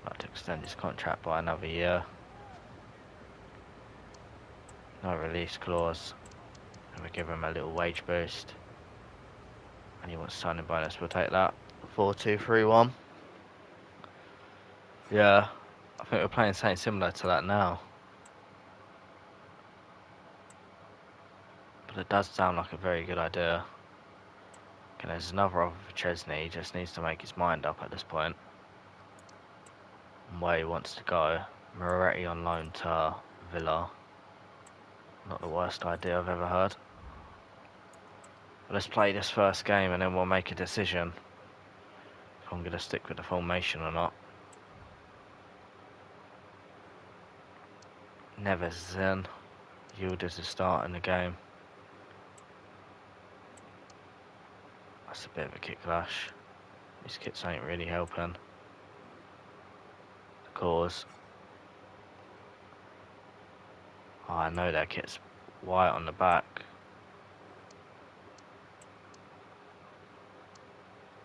Like to extend his contract by another year. No release clause. And we give him a little wage boost. And he wants signing bonus, we'll take that. 4-2-3-1. Yeah, I think we're playing something similar to that now. But it does sound like a very good idea. Okay, there's another offer for Chesney, he just needs to make his mind up at this point. And where he wants to go. Moretti on loan to Villa. Not the worst idea I've ever heard. But let's play this first game and then we'll make a decision if I'm going to stick with the formation or not. Neves is in. Yildiz is starting the game. That's a bit of a kick clash. These kits ain't really helping the cause. Oh, I know that kit's white on the back.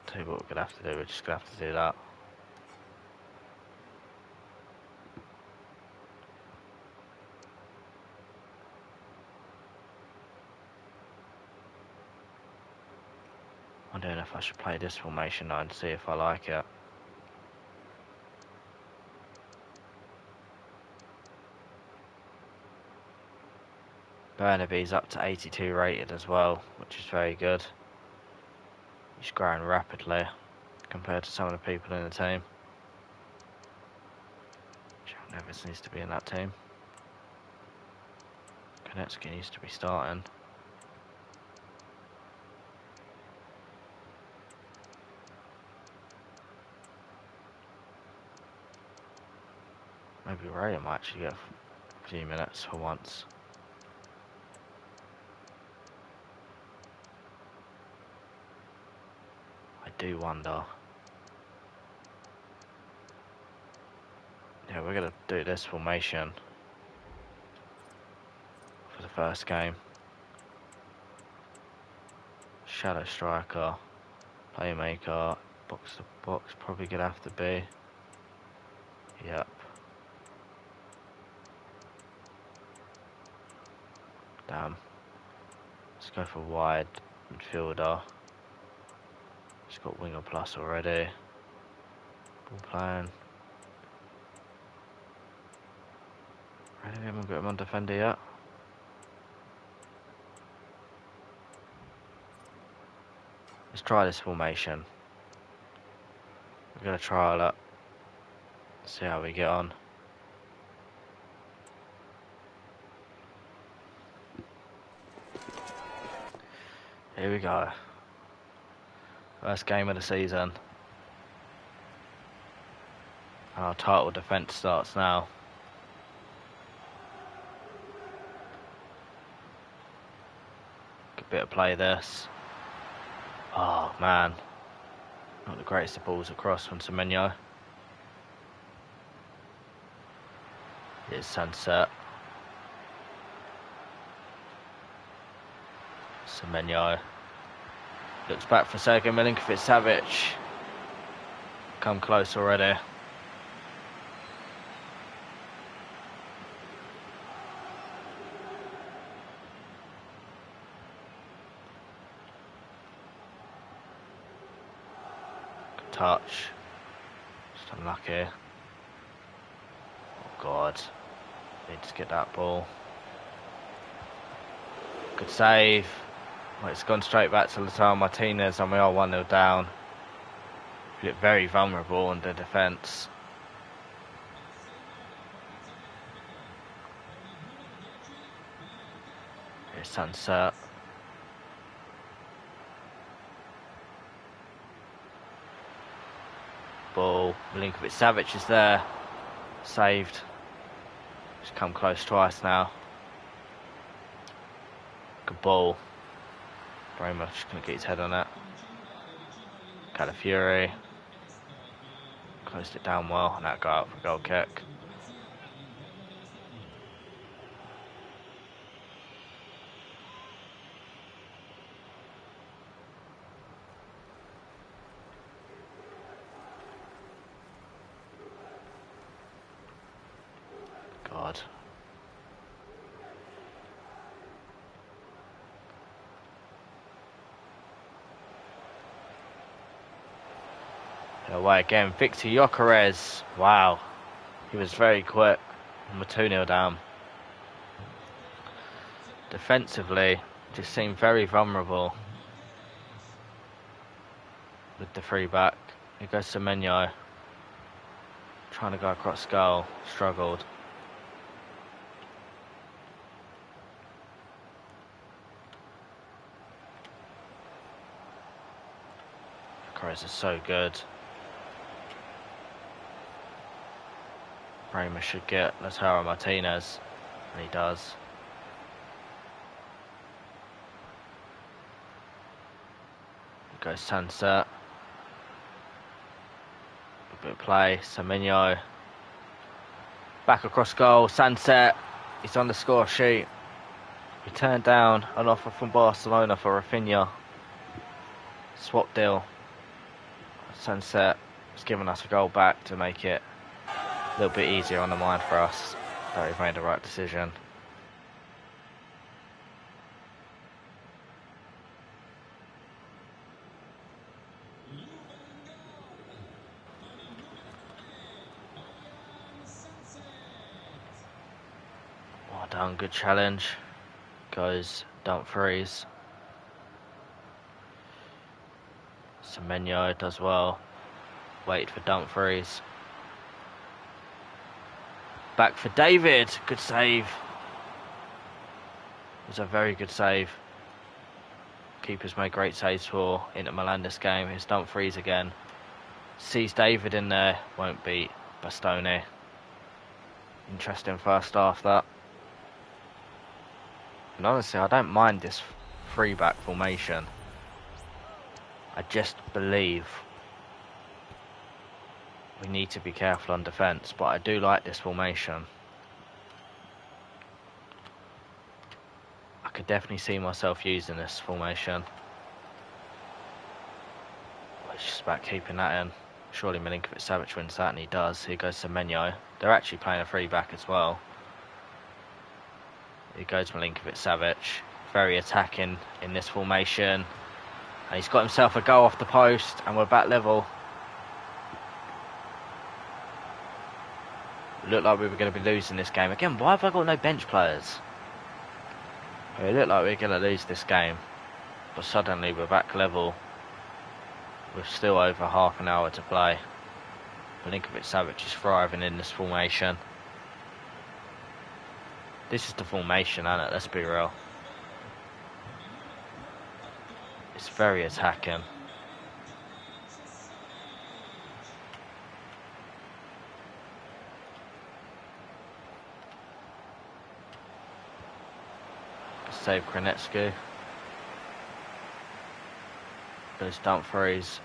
Tell you what we're going to have to do, we're just going to have to do that. I don't know if I should play this formation now and see if I like it. Burnaby's up to 82 rated as well, which is very good. He's growing rapidly compared to some of the people in the team. John Neves needs to be in that team. Konecki needs to be starting. Maybe Ray might actually get a few minutes for once. I do wonder. Yeah, we're going to do this formation for the first game. Shadow striker, playmaker, box to box, probably going to have to be. Yep. Damn. Let's go for wide midfielder. He's got winger plus already. Ball playing. Really, we haven't got him on defender yet. Let's try this formation. We're going to trial it. See how we get on. Here we go. First game of the season. Our title defence starts now. Good bit of play this. Oh man. Not the greatest of balls across from Semenyo. Here's Sunset. Semenyo. Looks back for Sergej Milinkovic-Savic. Come close already. Good touch. Just unlucky. Oh God. Need to get that ball. Good save. Well, it's gone straight back to Lautaro Martinez and we are 1-0 down. We look very vulnerable in the defence. Here's Sunset. Ball. Milinkovic-Savic is there. Saved. Just come close twice now. Good ball. Very much going to get his head on it. Calafiori. Closed it down well and that got out for a goal kick. God. Away again, Victor Gyökeres. Wow, he was very quick. And we're 2-0 down. Defensively, just seemed very vulnerable with the free back. Here goes Semenyo. Trying to go across goal, struggled. Gyökeres is so good. Ramos should get Lautaro Martinez, and he does. Here goes Sunset. A bit of play, Semenyo. Back across goal, Sunset. He's on the score sheet. He turned down an offer from Barcelona for Rafinha. Swap deal. Sunset has given us a goal back to make it a little bit easier on the mind for us. That we've made the right decision. Well done, good challenge. Goes Dumfries. Semenyo does well. Wait for Dumfries. Back for David. Good save. It was a very good save. Keepers made great saves for Inter Milan this game. Here's Dumfries again. Sees David in there. Won't beat Bastoni. Interesting first half that. And honestly, I don't mind this 3-back formation. I just believe we need to be careful on defence, but I do like this formation. I could definitely see myself using this formation. It's just about keeping that in. Surely Milinkovic-Savic wins that, and he does. Here goes Semenyo. They're actually playing a 3-back as well. Here goes Milinkovic-Savic. Very attacking in this formation. And he's got himself a goal off the post, and we're back level. Looked like we were going to be losing this game. Again, why have I got no bench players? It looked like we were going to lose this game. But suddenly we're back level. With still over half an hour to play. Milinkovic-Savic is thriving in this formation. This is the formation, isn't it? Let's be real. It's very attacking. Save Krenetsky. Goes Dumfries.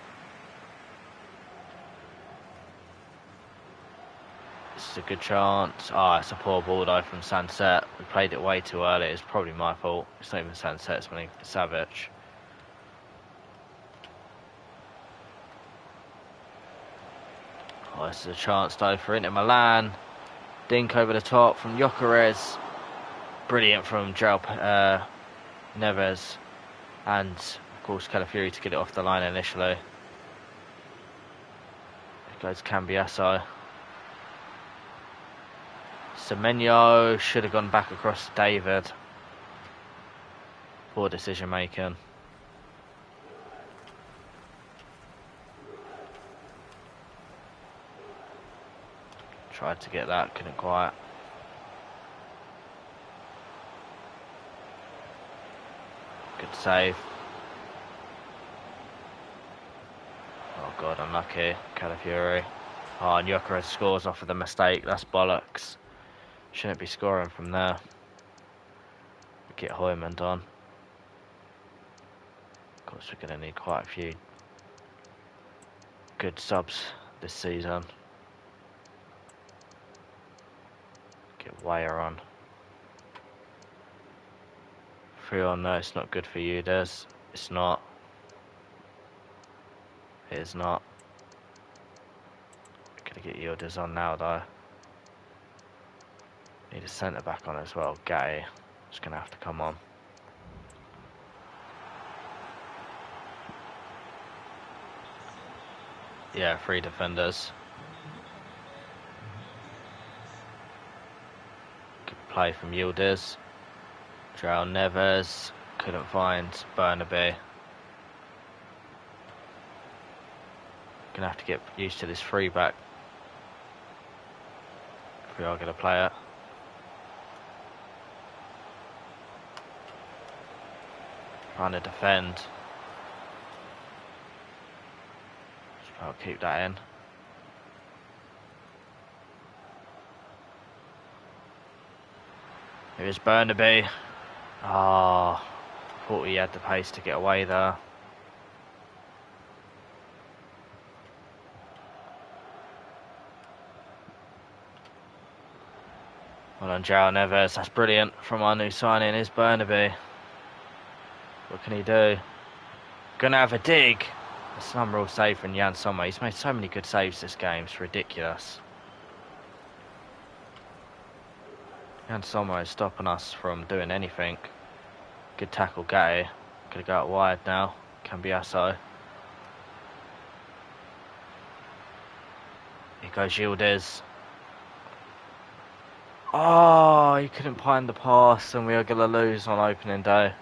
This is a good chance. It's a poor ball though from Sunset. We played it way too early. It's probably my fault. It's not even Sunset, it's Savic. This is a chance though for Inter Milan. Dink over the top from Gyökeres. Brilliant from João Neves. And of course Calafiori to get it off the line initially. It goes Cambiasso. Semenyo should have gone back across to David. Poor decision making. Tried to get that, couldn't quite. Good save. Oh god, unlucky. Calafiori. And Gyökeres scores off of the mistake. That's bollocks. Shouldn't be scoring from there. Get Højlund on. Of course, we're going to need quite a few good subs this season. Get Weyer on. 3 on, no, it's not good for you, Des. It's not. It is not. Gonna get Yildiz on now, though. Need a centre back on as well. Gatti is gonna have to come on. Yeah, 3 defenders. Good play from Yildiz. João Neves couldn't find Burnaby. Gonna have to get used to this free back if we are gonna play it. Trying to defend. I'll keep that in. Here's Burnaby. Thought he had the pace to get away there. Well done, João Neves. That's brilliant from our new signing. Is Burnaby. What can he do? Gonna have a dig. That's an unreal save from Jan Sommer. He's made so many good saves this game. It's ridiculous. Jan Sommer is stopping us from doing anything. Good tackle, Gatti. Gonna go out wide now. Cambiasso. Here goes Yildiz. He couldn't find the pass, and we are gonna lose on opening day.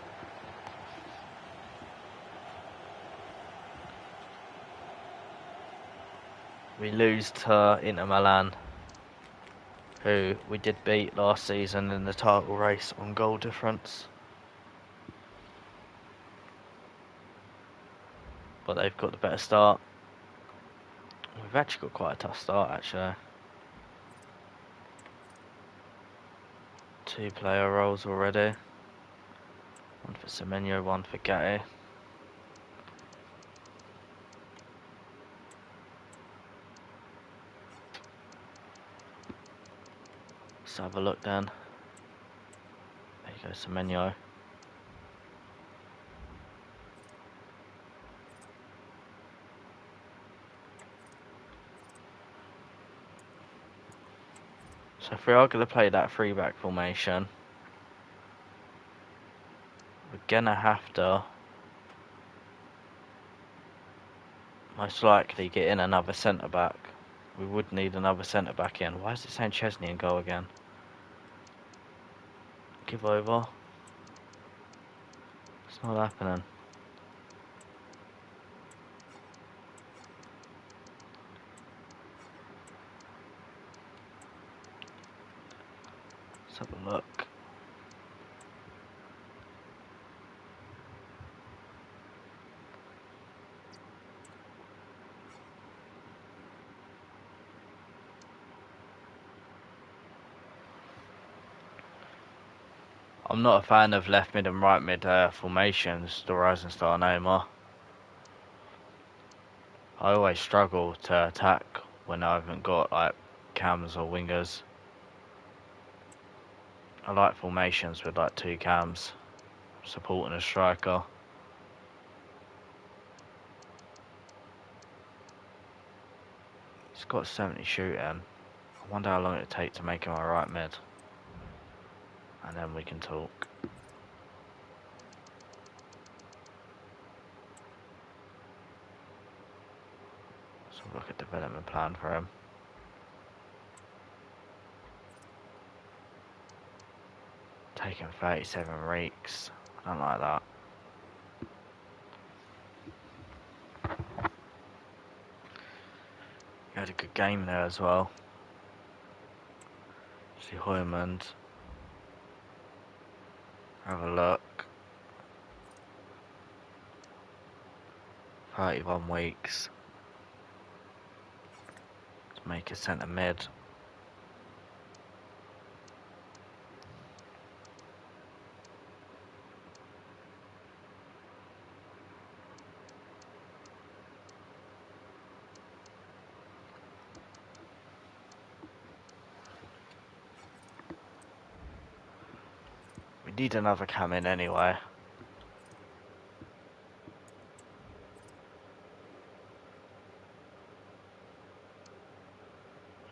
We lose to Inter Milan, who we did beat last season in the title race on goal difference. But they've got the better start. We've actually got quite a tough start, actually. 2 player roles already. 1 for Semenyo, 1 for Gatti. Let's have a look then. There you go, Semenyo. So if we are going to play that 3-back formation, we're going to have to most likely get in another centre-back. We would need another centre-back in. Why is it saying Chesney in goal again? Give over. It's not happening. Let's have a look. I'm not a fan of left mid and right mid formations, the rising star Neymar. I always struggle to attack when I haven't got like cams or wingers. I like formations with like 2 cams supporting a striker. He's got 70 shooting. I wonder how long it'd take to make him a right mid. And then we can talk. Let's have a look at development plan for him. Taking 37 weeks. I don't like that. He had a good game there as well. See Hoymund. Have a look. 31 weeks. To make a centre mid. We need another cam in anyway.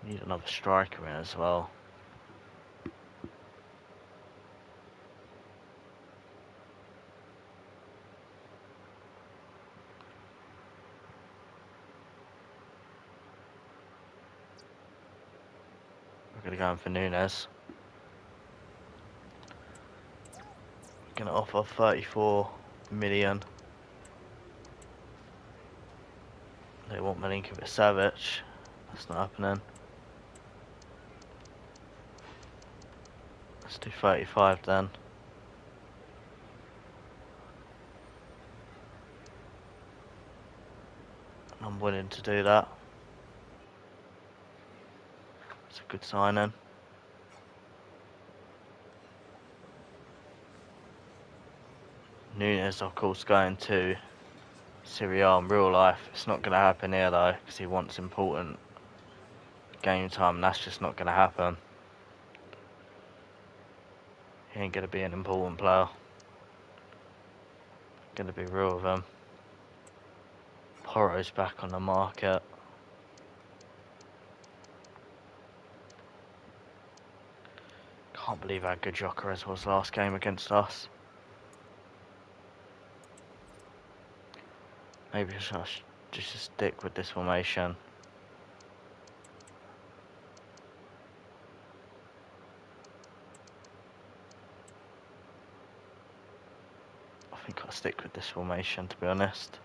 Need another striker in as well. We're going to go in for Nunes. We're going to offer 34 million. They want Milinkovic Savic. That's not happening. Let's do 35 then. I'm willing to do that. It's a good signing. Nunes, of course, going to Serie A in real life. It's not going to happen here though, because he wants important game time, and that's just not going to happen. He ain't going to be an important player. Going to be real with him. Porro's back on the market. Can't believe how good Gyökeres was last game against us. Maybe I should just stick with this formation. I think I'll stick with this formation, to be honest.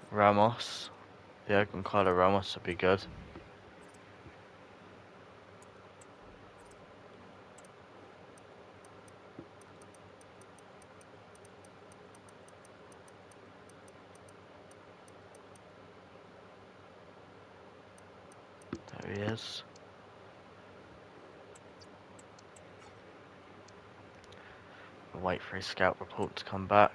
Ramos. Yeah, Goncalo Ramos would be good. There he is. We'll wait for his scout report to come back.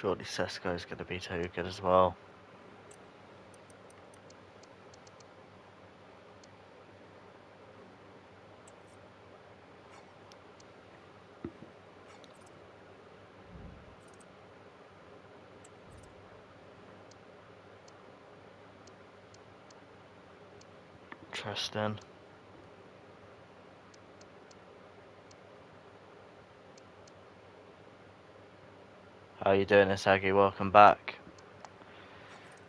Surely Sesko's going to be too good as well. Interesting. How you doing, Isagi? Welcome back.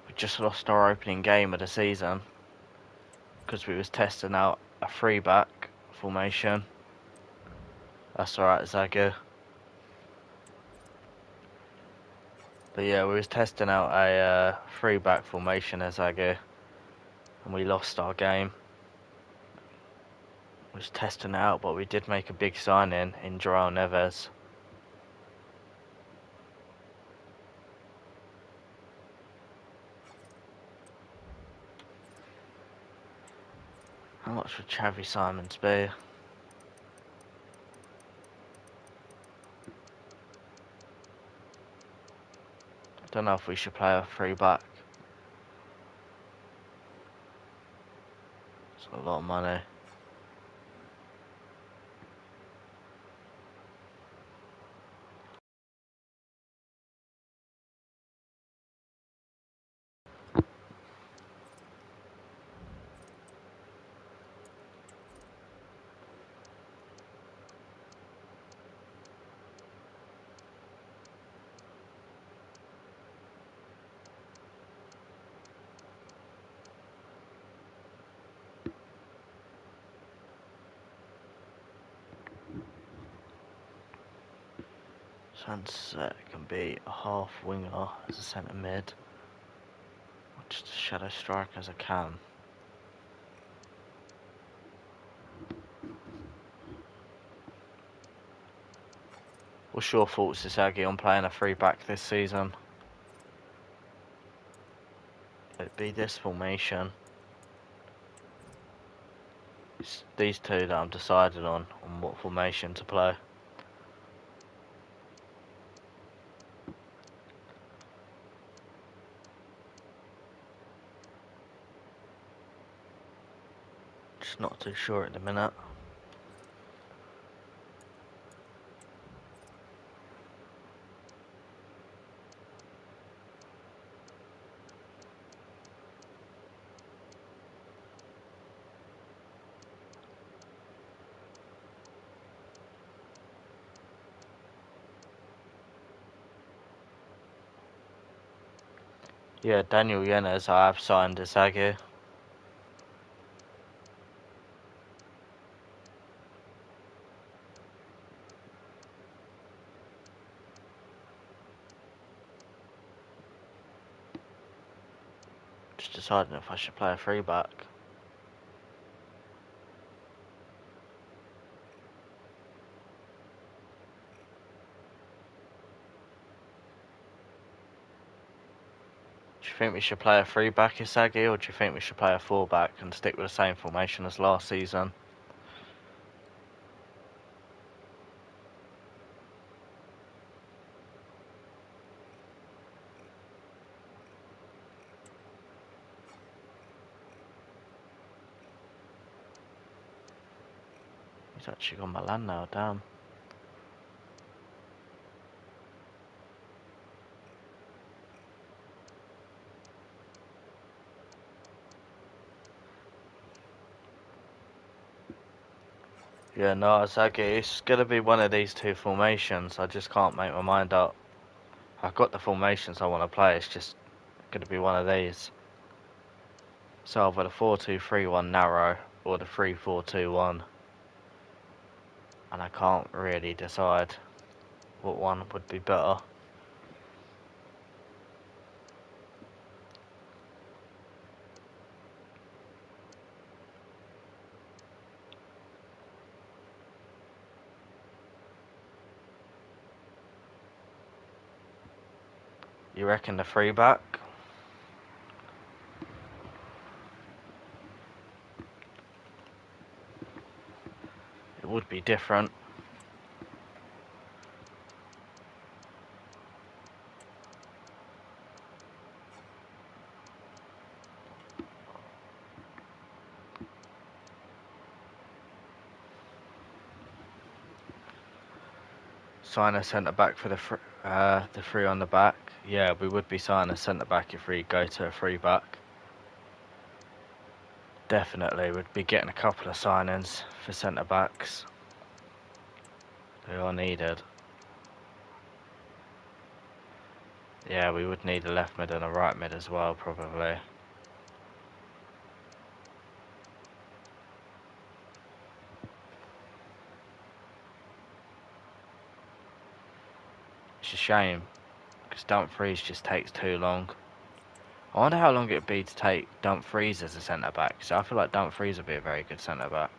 We just lost our opening game of the season because we was testing out a 3-back formation. That's alright, Isagi. But yeah, we was testing out a 3-back formation, Isagi, and we lost our game. was testing it out, but we did make a big signing in João Neves. How much would Xavi Simons be? I don't know if we should play a 3-back. It's a lot of money. Sunset can be a half winger as a centre mid, or just a shadow striker as a cam. What's your thoughts, Isagi, on playing a 3-back this season? It'd be this formation. It's these two that I'm decided on what formation to play. Just not too sure at the minute. Yeah, Daniel Yenes, I have signed Isagi. Just deciding if I should play a 3-back. Do you think we should play a 3-back, Isagi, or do you think we should play a 4-back and stick with the same formation as last season? He's actually got my land now, damn. Yeah, no, Isagi, it's gonna be one of these two formations. I just can't make my mind up. I've got the formations I want to play, it's just gonna be one of these. So either the 4-2-3-1 narrow or the 3-4-2-1. And I can't really decide what one would be better. You reckon the 3-back? It would be different. Sign a centre back for the 3 on the back. Yeah, we would be signing a centre back if we go to a 3-back. Definitely, we'd be getting a couple of signings for centre backs. They are needed. Yeah, we would need a left mid and a right mid as well, probably. It's a shame, because Dumfries just takes too long. I wonder how long it would be to take Dumfries as a centre back. So I feel like Dumfries would be a very good centre back.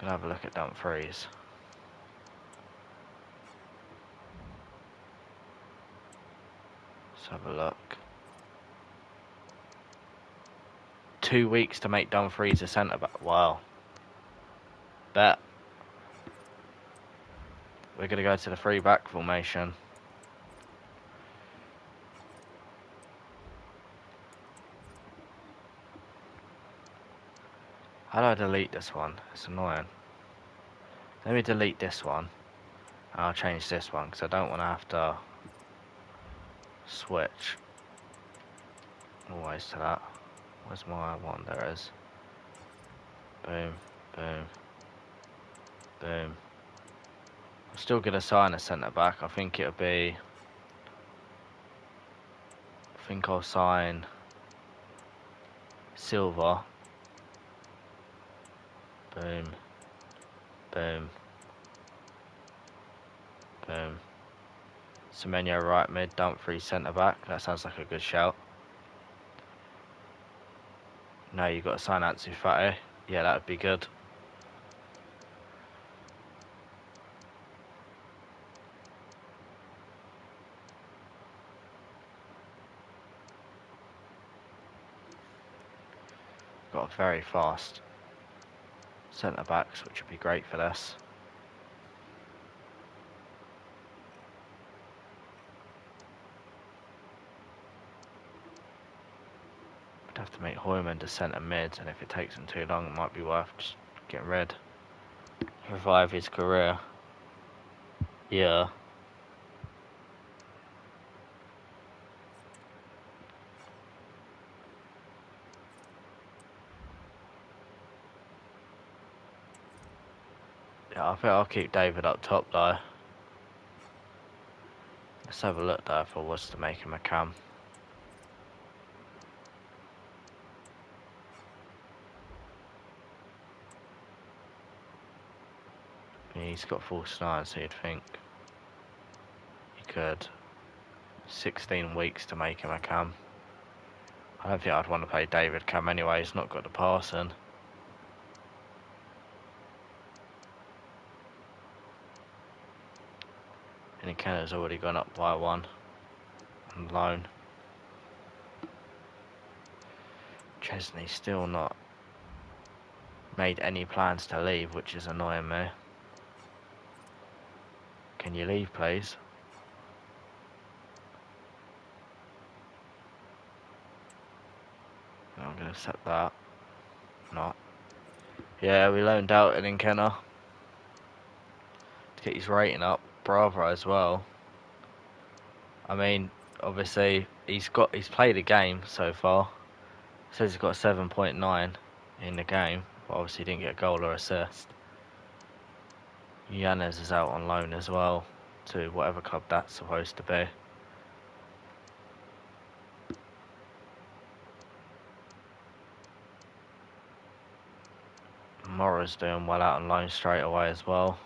Gonna have a look at Dumfries. Let's have a look. 2 weeks to make Dumfries a centre back. Wow. Bet. We're gonna go to the 3-back formation. How do I delete this one? It's annoying. Let me delete this one. And I'll change this one because I don't want to have to switch always to that. Where's my one? There it is. Boom, boom, boom. I'm still going to sign a centre back. I think it'll be. I think I'll sign Silver. Boom, boom, boom. Semenyo right mid, Dumfries centre back. That sounds like a good shout. No, you've got to sign FC25. Yeah, that would be good. Got very fast centre backs, which would be great for this. I'd have to make Hoyman to centre mid, and if it takes him too long, it might be worth just getting rid. Revive his career. Yeah. Yeah, I think I'll keep David up top though. Let's have a look though if I was to make him a cam. Yeah, he's got false 9, so you'd think he could. 16 weeks to make him a cam. I don't think I'd want to play David cam anyway, he's not got the passing. And Kenna's already gone up by 1 on loan. Chesney's still not made any plans to leave, which is annoying me. Can you leave, please? I'm going to set that. Not. Yeah, we loaned out in Kenna to get his rating up. Bravo as well. I mean, obviously he's played a game so far. Says he's got a 7.9 in the game, but obviously didn't get a goal or assist. Yanez is out on loan as well to whatever club that's supposed to be. Mora's doing well out on loan straight away as well.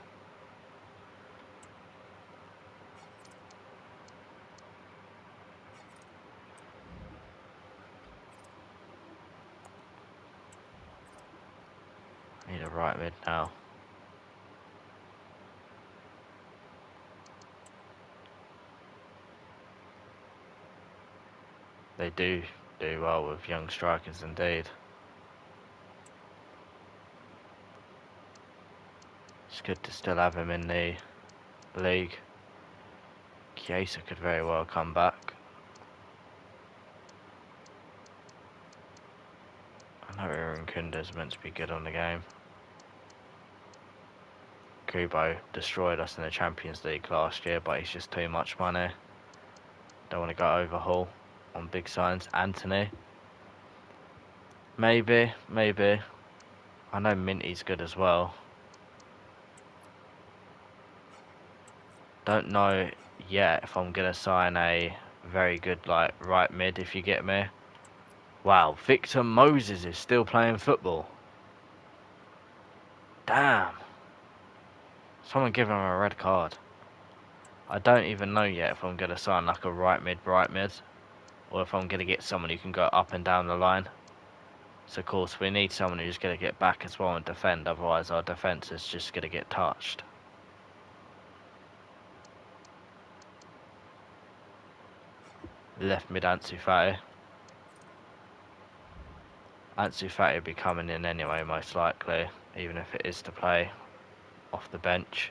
Need a right mid now. They do well with young strikers indeed. It's good to still have him in the league. Chiesa could very well come back. I know Aaron Kunda's meant to be good on the game. Kubo destroyed us in the Champions League last year, but he's just too much money. Don't want to go overhaul on big signs. Anthony. Maybe. I know Minty's good as well. Don't know yet if I'm going to sign a very good right mid, if you get me. Wow, Victor Moses is still playing football. Damn. Someone give him a red card. I don't even know yet if I'm going to sign like a right mid, or if I'm going to get someone who can go up and down the line. So of course we need someone who's going to get back as well and defend, otherwise our defence is just going to get touched. Left mid Ansu Fati. Ansu Fati will be coming in anyway, most likely, even if it is to play off the bench.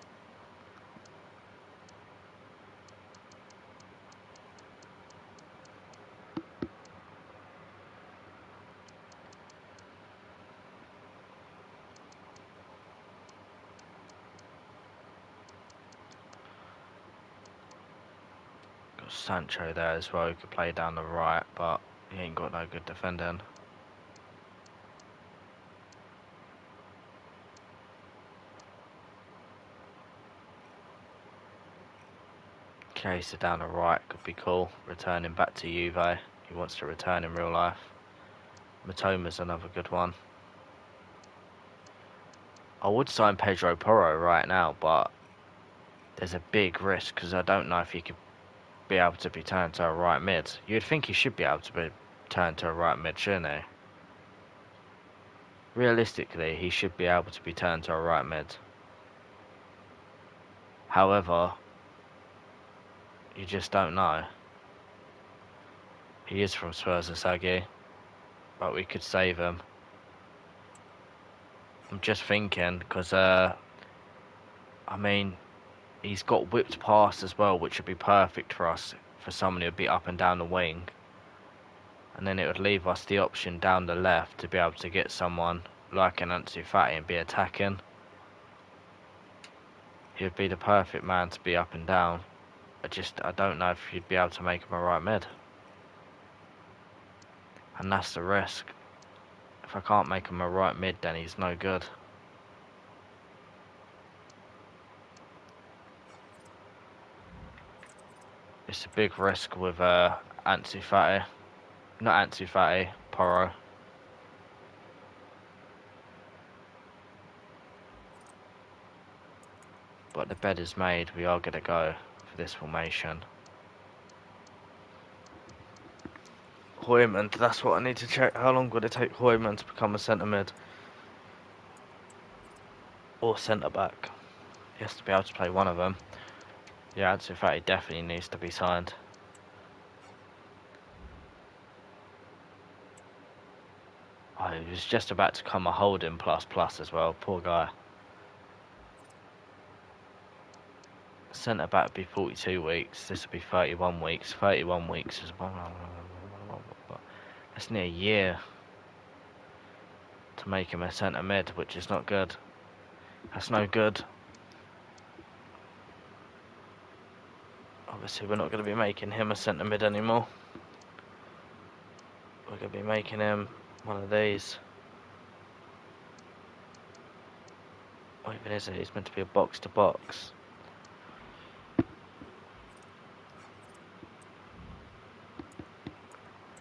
Got Sancho there as well, who could play down the right, but he ain't got no good defending. Chiesa down the right could be cool, returning back to Juve. He wants to return in real life. Matoma's another good one. I would sign Pedro Porro right now, but there's a big risk because I don't know if he could be able to be turned to a right mid. You'd think he should be able to be turned to a right mid, shouldn't he? Realistically, he should be able to be turned to a right mid. However, you just don't know. He is from Spurs Asagi, but we could save him. I'm just thinking, because, I mean, he's got whipped pass as well, which would be perfect for us, for someone who would be up and down the wing. And then it would leave us the option down the left to be able to get someone like an Ansu Fati and be attacking. He would be the perfect man to be up and down. I don't know if you'd be able to make him a right mid. And that's the risk. If I can't make him a right mid, then he's no good. It's a big risk with Ansu Fati. Not Ansu Fati, Porro. But the bed is made. We are going to go for this formation. Hoyman, that's what I need to check. How long would it take Hoyman to become a centre mid? Or centre back? He has to be able to play one of them. Yeah, Ansu Fati definitely needs to be signed. Oh, he was just about to come a holding plus as well. Poor guy. Centre back would be 42 weeks. This would be 31 weeks. 31 weeks is... That's near a year to make him a centre mid, which is not good. That's no good. Obviously, we're not going to be making him a centre mid anymore. We're going to be making him one of these. What even is it? He's meant to be a box to box.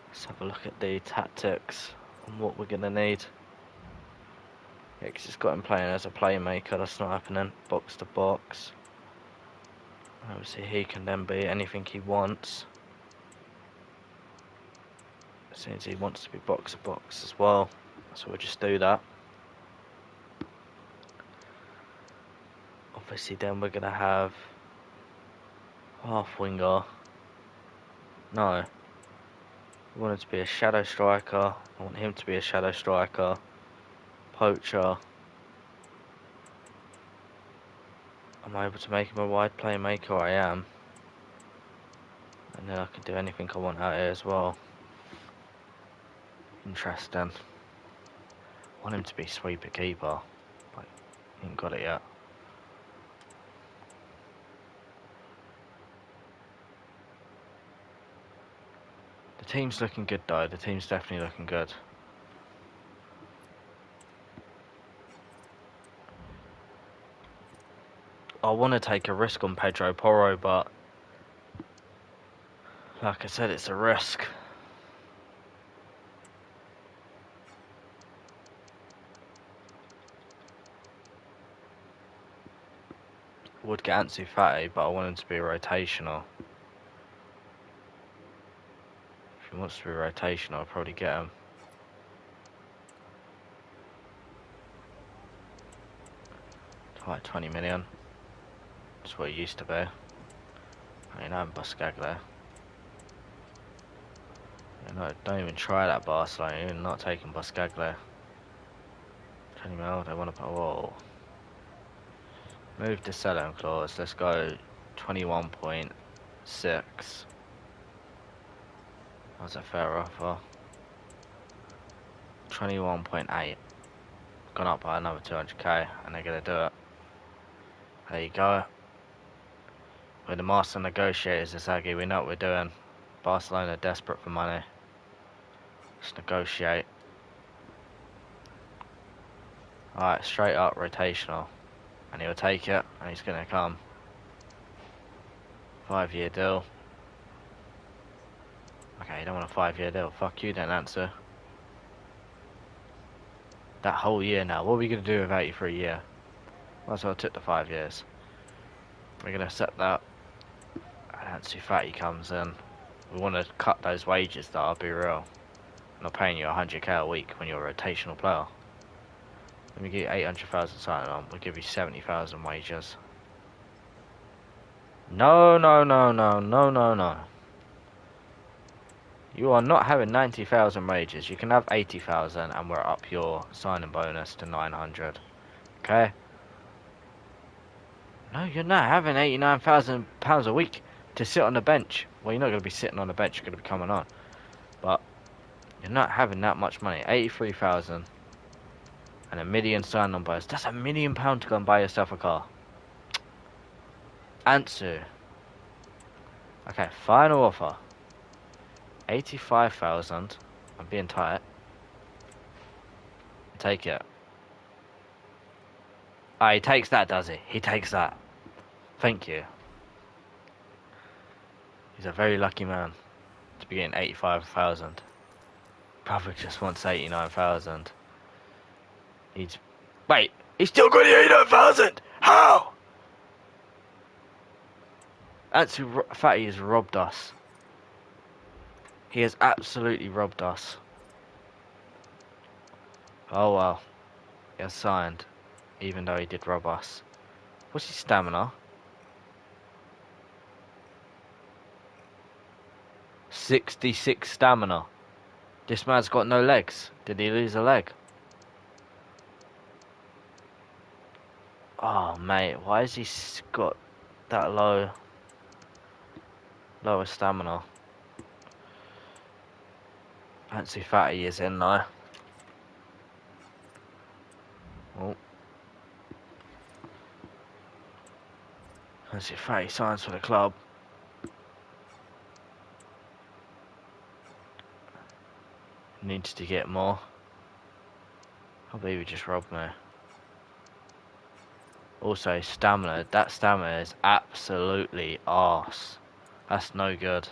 Let's have a look at the tactics and what we're going to need. Yeah, because it's got him playing as a playmaker. That's not happening. Box to box. Obviously, he can then be anything he wants. Since he wants to be box to box as well, so we'll just do that. Obviously, then we're gonna have half winger. No, we want him to be a shadow striker. I want him to be a shadow striker. Poacher. Am I able to make him a wide playmaker? I am. And then I can do anything I want out here as well. Interesting. I want him to be sweeper keeper, but he ain't got it yet. The team's looking good though. The team's definitely looking good. I want to take a risk on Pedro Porro, but like I said, it's a risk. I would get Ansu Fati, but I want him to be rotational. If he wants to be rotational, I'll probably get him. Like 20 million. That's what it used to be. I mean, I'm Buscaglia. No, don't even try that, Barcelona. You're not taking Buscaglia. 20 mil, they want to put. Whoa. Move the selling clause. Let's go 21.6. That's a fair offer. 21.8. Gone up by another 200k, and they're going to do it. There you go. We're the master negotiators, Isagi. We know what we're doing. Barcelona desperate for money. Let's negotiate. Alright, straight up rotational. And he'll take it, and he's going to come. 5-year deal. Okay, you don't want a 5-year deal. Fuck you then, answer. That whole year now. What are we going to do with 83 year? Might as well took the 5 years. We're going to set that. And Ansu Fati comes in. We want to cut those wages, though, I'll be real. I'm not paying you 100k a week when you're a rotational player. Let me give you 800,000 signing on. We'll give you 70,000 wages. No, no, no, no, no, no, no. You are not having 90,000 wages. You can have 80,000 and we're up your signing bonus to 900. Okay? No, you're not having £89,000 a week to sit on the bench. Well, you're not going to be sitting on the bench. You're going to be coming on. But you're not having that much money. 83,000 and £1 million sign-on bonus. That's £1 million to go and buy yourself a car. Ansu. Okay, final offer. 85,000. I'm being tight. Take it. Ah, he takes that, does he? He takes that. Thank you. He's a very lucky man to be getting 85,000. Probably just wants 89,000. Wait, he's still got the 89,000! How? Ansu Fati has robbed us. He has absolutely robbed us. Oh well. He has signed, even though he did rob us. What's his stamina? 66 stamina. This man's got no legs. Did he lose a leg? Oh mate, why has he got that lower stamina? Ansu Fati is in though. Oh. Ansu Fati signs for the club. Needs to get more. I believe he just robbed me. Also, stamina. That stamina is absolutely arse. That's no good.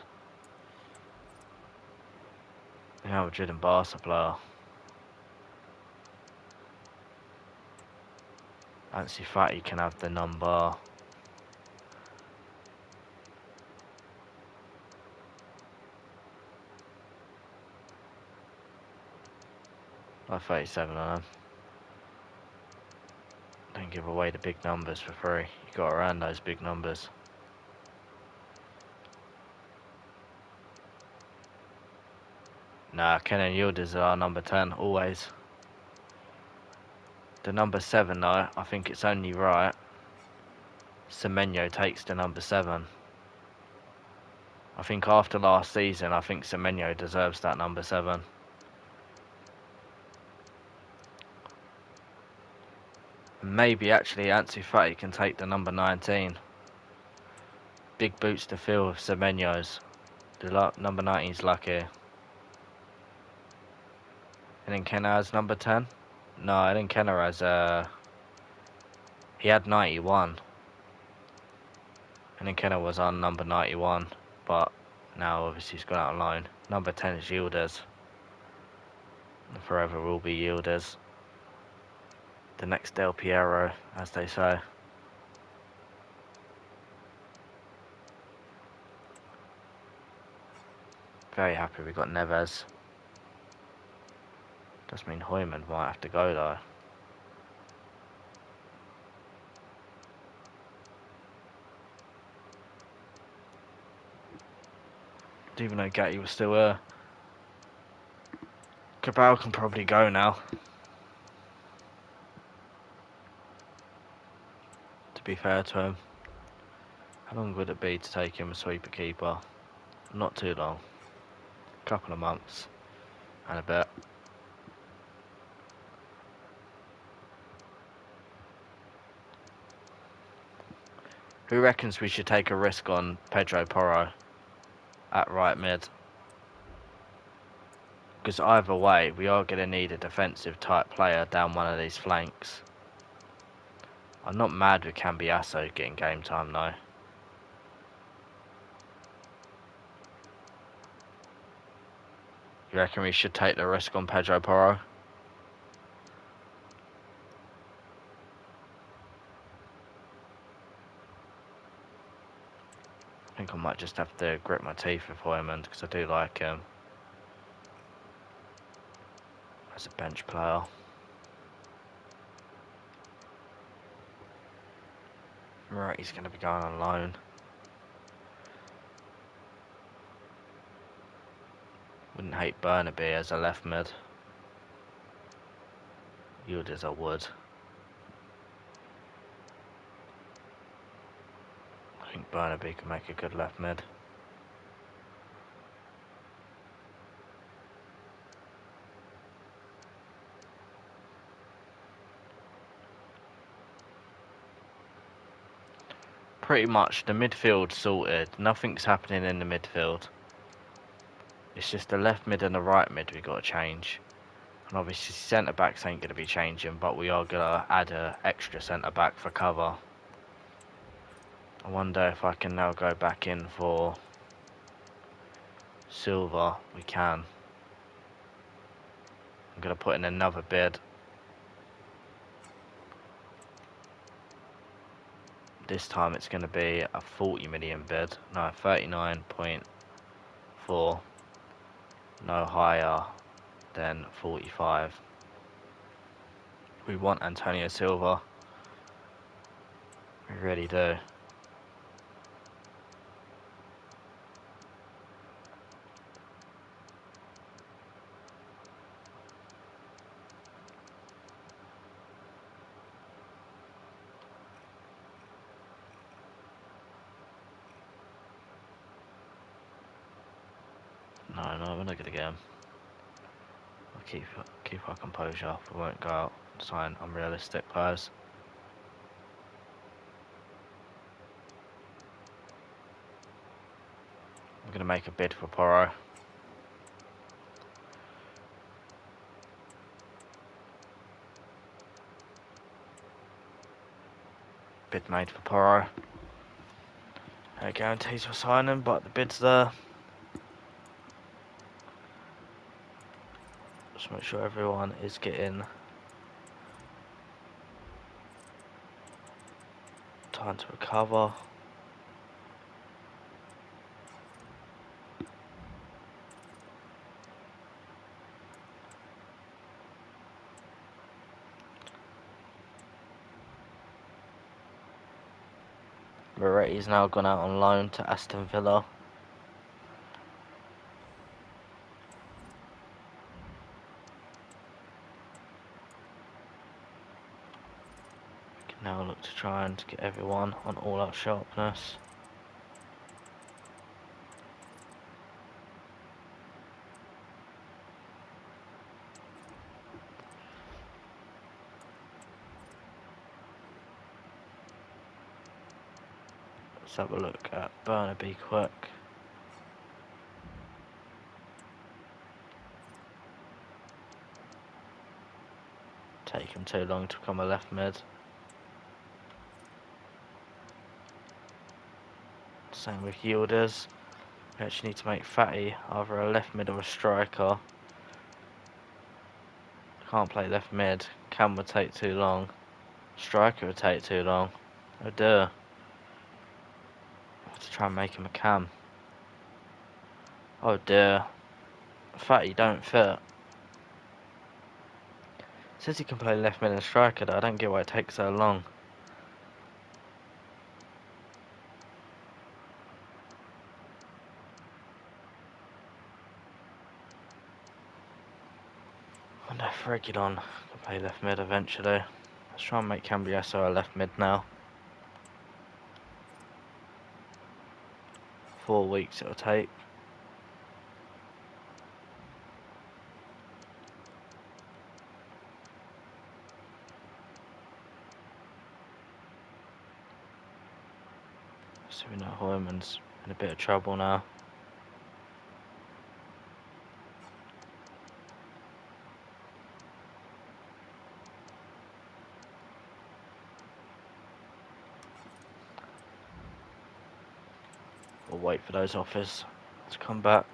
Real Madrid and Barca player. Ansu Fati can have the number. Like 37 on them. Don't give away the big numbers for free. You got to earn those big numbers. Nah, Kenan Yildiz are number 10, always. The number 7 though, I think it's only right. Semenyo takes the number 7. I think after last season, I think Semenyo deserves that number 7. Maybe actually Ansu Fati can take the number 19. Big boots to fill with Semenyo's. The number 19's lucky. And then Kenna has number 10? No, I think Kenna has he had 91. And then Kenna was on number 91. But now obviously he's gone out on loan. Number 10 is Yildiz. And forever will be Yildiz. The next Del Piero, as they say. Very happy we got Neves. Does mean Hoyman might have to go though. Didn't even know Gatti was still there. Cabral can probably go now. To be fair to him. How long would it be to take him a sweeper keeper? Not too long. A couple of months. And a bit. Who reckons we should take a risk on Pedro Porro at right mid? Because either way, we are going to need a defensive type player down one of these flanks. I'm not mad with Cambiasso getting game time though. You reckon we should take the risk on Pedro Porro? I think I might just have to grit my teeth with Hoyman because I do like him as a bench player. Right, he's going to be going on loan. Wouldn't hate Burnaby as a left mid. You would as I would. I think Burnaby can make a good left mid. Pretty much the midfield sorted. Nothing's happening in the midfield. It's just the left mid and the right mid we got to change. And obviously centre backs ain't going to be changing, but we are going to add an extra centre back for cover. I wonder if I can now go back in for Silva. We can. I'm going to put in another bid. This time it's going to be a 40 million bid. No, 39.4. No higher than 45. We want Antonio Silva. We really do. No, we're not going to get him. We'll keep our composure. We won't go out and sign unrealistic players. I'm going to make a bid for Porro. Bid made for Porro. No guarantees for signing, but the bid's there. Just make sure everyone is getting time to recover. Moretti's now gone out on loan to Aston Villa. We can now look to try and get everyone on all out sharpness. Let's have a look at Burnaby quick. Take him too long to become a left mid. Same with Yildiz. We actually need to make Fatty either a left mid or a striker. Can't play left mid. Cam would take too long. Striker would take too long. Oh dear. Have to try and make him a cam. Oh dear. Fatty don't fit. Says he can play left mid and striker though. I don't get why it takes so long. And if Reguilon can play left mid eventually. Let's try and make Cambiasso a left mid now. 4 weeks it'll take. So we know Hoyman's in a bit of trouble now. We'll wait for those offers to come back.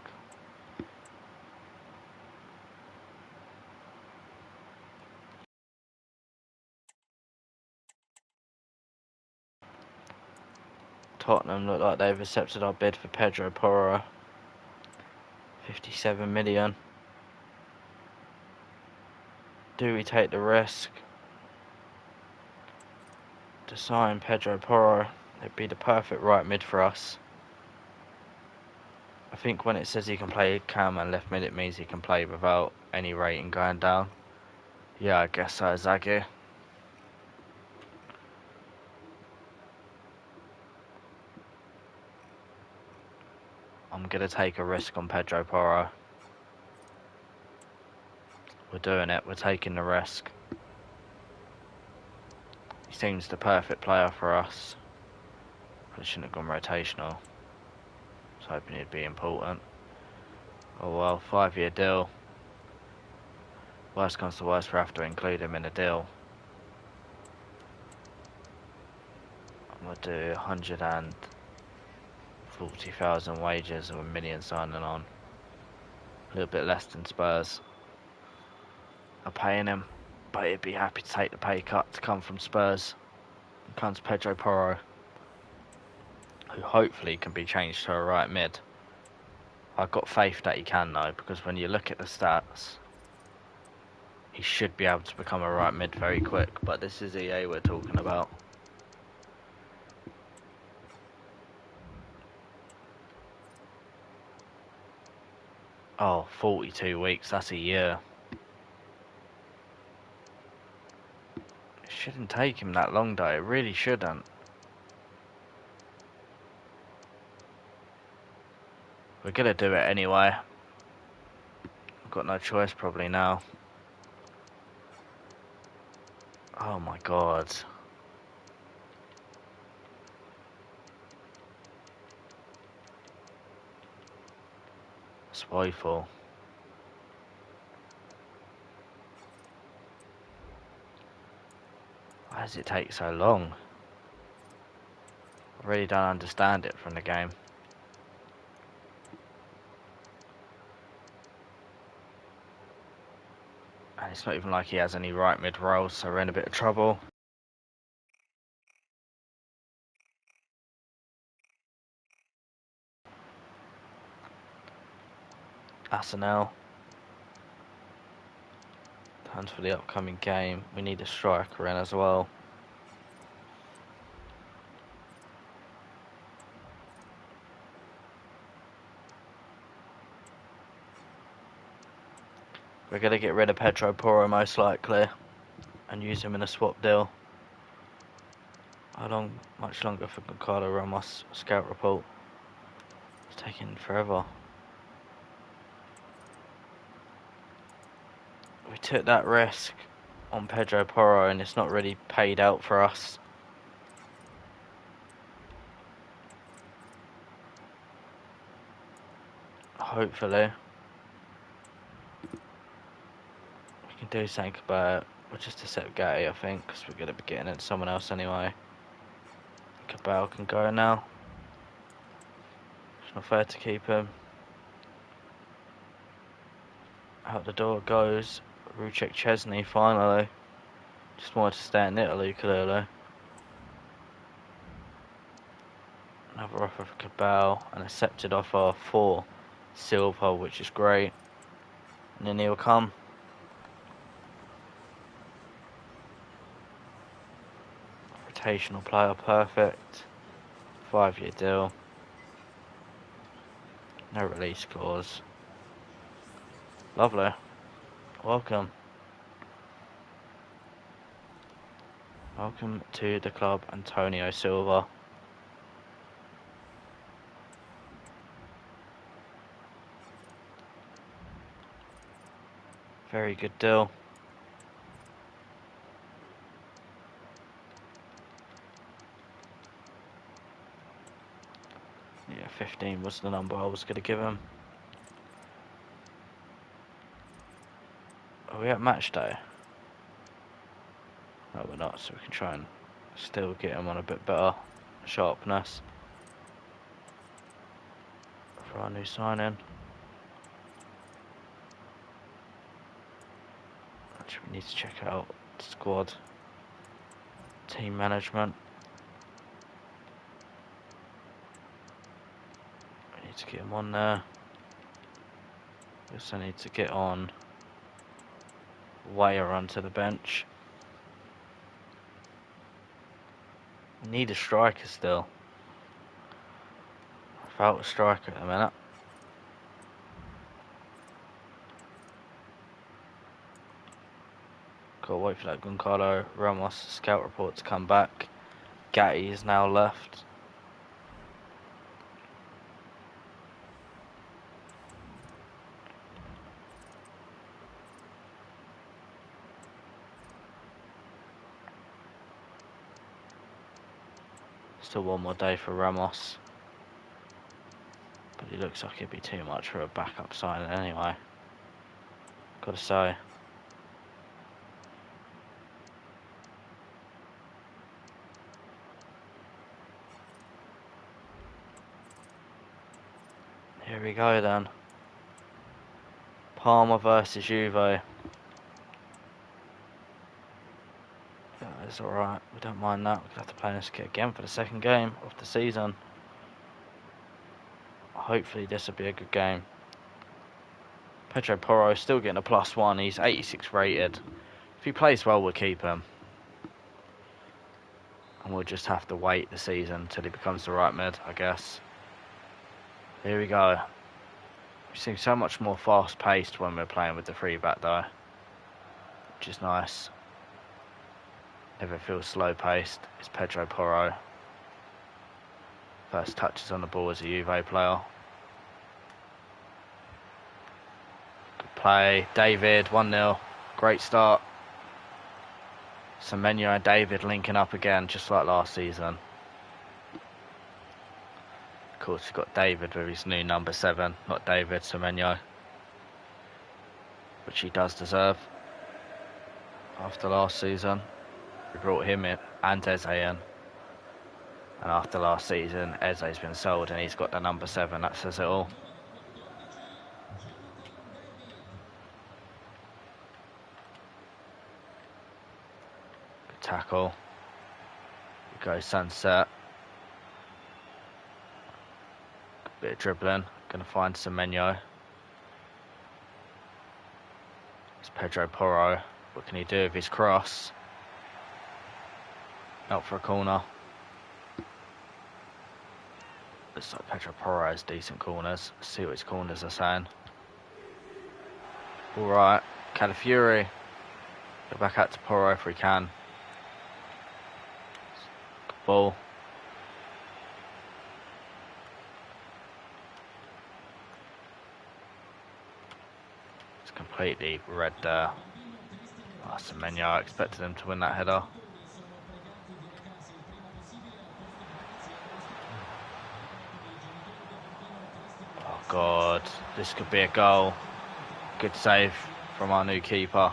Tottenham look like they've accepted our bid for Pedro Porro. 57 million. Do we take the risk to sign Pedro Porro? It'd be the perfect right mid for us. I think when it says he can play cam and left mid, it means he can play without any rating going down. Yeah, I guess so, Zaggy. I'm going to take a risk on Pedro Porro. We're doing it, we're taking the risk. He seems the perfect player for us. Probably shouldn't have gone rotational. I was hoping he'd be important. Oh well, 5-year deal. Worst comes to worst, we have to include him in the deal. I'm going to do 140,000 wages and $1 million signing on. A little bit less than Spurs are paying him, but he'd be happy to take the pay cut to come from Spurs. And comes Pedro Porro, who hopefully can be changed to a right mid. I've got faith that he can though, because when you look at the stats, he should be able to become a right mid very quick, but this is EA we're talking about. Oh, 42 weeks, that's a year. It shouldn't take him that long though, it really shouldn't. We're gonna do it anyway. I've got no choice probably now. Oh my god. It's woeful. Why does it take so long? I really don't understand it from the game. And it's not even like he has any right mid roles, so we're in a bit of trouble. Arsenal. Plans for the upcoming game. We need a striker in as well. We're going to get rid of Pedro Porro most likely and use him in a swap deal. How long? Much longer for Ricardo Ramos scout report. It's taking forever. We took that risk on Pedro Porro and it's not really paid out for us. Hopefully we can do something about it. We'll just accept Gatti, I think, because we're going to be getting into someone else anyway. Cabal can go now. It's not fair to keep him. Out the door goes Ruchek Chesney finally. Just wanted to stay in Italy, clearly. Another offer for Cabal, an accepted offer for Silva, which is great. And then he'll come. Rotational player, perfect. 5-year deal. No release clause. Lovely. Welcome. Welcome to the club, Antonio Silva. Very good deal. Yeah, 15 was the number I was going to give him. Are we at match day? No, we're not, so we can try and still get him on a bit better sharpness for our new signing. Actually, we need to check out squad team management. We need to get him on there. We also need to get on Weyer onto the bench. We need a striker still. Without a striker at the minute. Gotta wait for that Goncalo Ramos scout report to come back. Gatti is now left. Still one more day for Ramos. But he looks like it'd be too much for a backup signing anyway. Gotta say. Here we go then. Parma versus Juve. Yeah, it's alright. We don't mind that. We're gonna have to play this kit again for the second game of the season. Hopefully this will be a good game. Pedro Porro is still getting a +1. He's 86 rated. If he plays well, we'll keep him. And we'll just have to wait the season until he becomes the right mid, I guess. Here we go. We seem so much more fast-paced when we're playing with the 3-back though, which is nice. Never feels slow-paced. It's Pedro Porro. First touches on the ball as a Juve player. Good play. David, 1-0. Great start. Semenyo and David linking up again, just like last season. Of course, we've got David with his new number 7, not David Semenyo, which he does deserve. After last season, we brought him in and Eze in. And after last season, Eze's been sold and he's got the number 7. That says it all. Good tackle. We go Sunset. Bit of dribbling. Going to find Semenyo. It's Pedro Porro. What can he do with his cross? Out for a corner. Looks like Pedro Porro has decent corners. Let's see what his corners are saying. Alright, Calafiori. Go back out to Porro if we can. Good ball. It's completely red there. Oh, Semenyo, I expected him to win that header. Oh God, this could be a goal. Good save from our new keeper.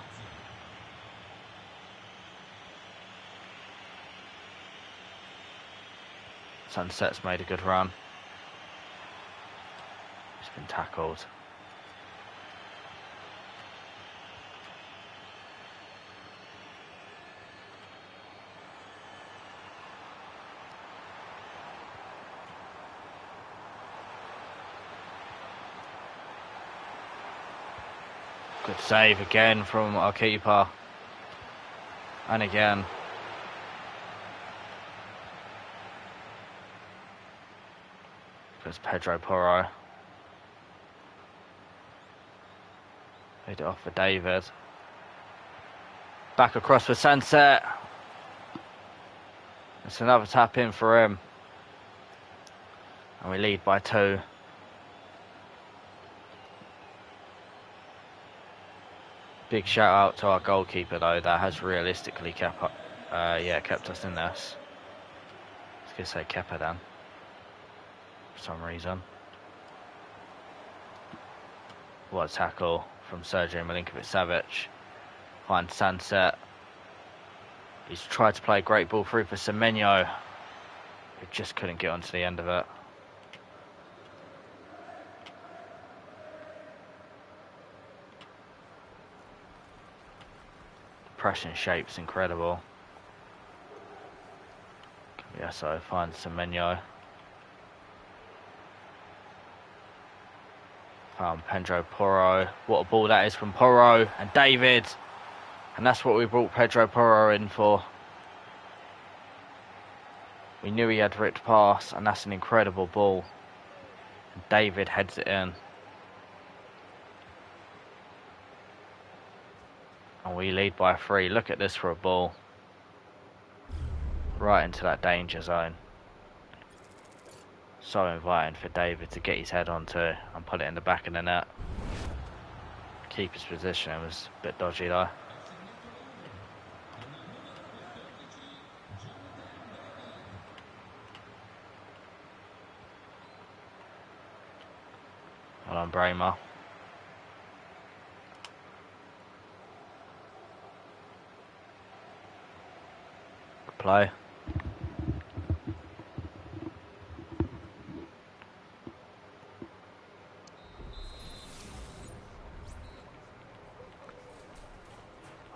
Sunset's made a good run. He's been tackled. Good save again from our keeper. And again. It's Pedro Porro. Played it off for David. Back across for Sunset. It's another tap in for him. And we lead by 2. Big shout out to our goalkeeper though, that has realistically kept us in this. I was going to say Kepa then, for some reason. What a tackle from Sergio Milinkovic-Savic. Finds Sunset. He's tried to play a great ball through for Semenyo. He just couldn't get onto the end of it. Pressing shape's incredible. So finds Semenyo. Found Pedro Porro. What a ball that is from Porro and David. And that's what we brought Pedro Porro in for. We knew he had ripped pass, and that's an incredible ball. And David heads it in. And we lead by 3. Look at this for a ball. Right into that danger zone. So inviting for David to get his head onto and put it in the back of the net. Keeper's position was a bit dodgy though. Well on Bramer. Good play.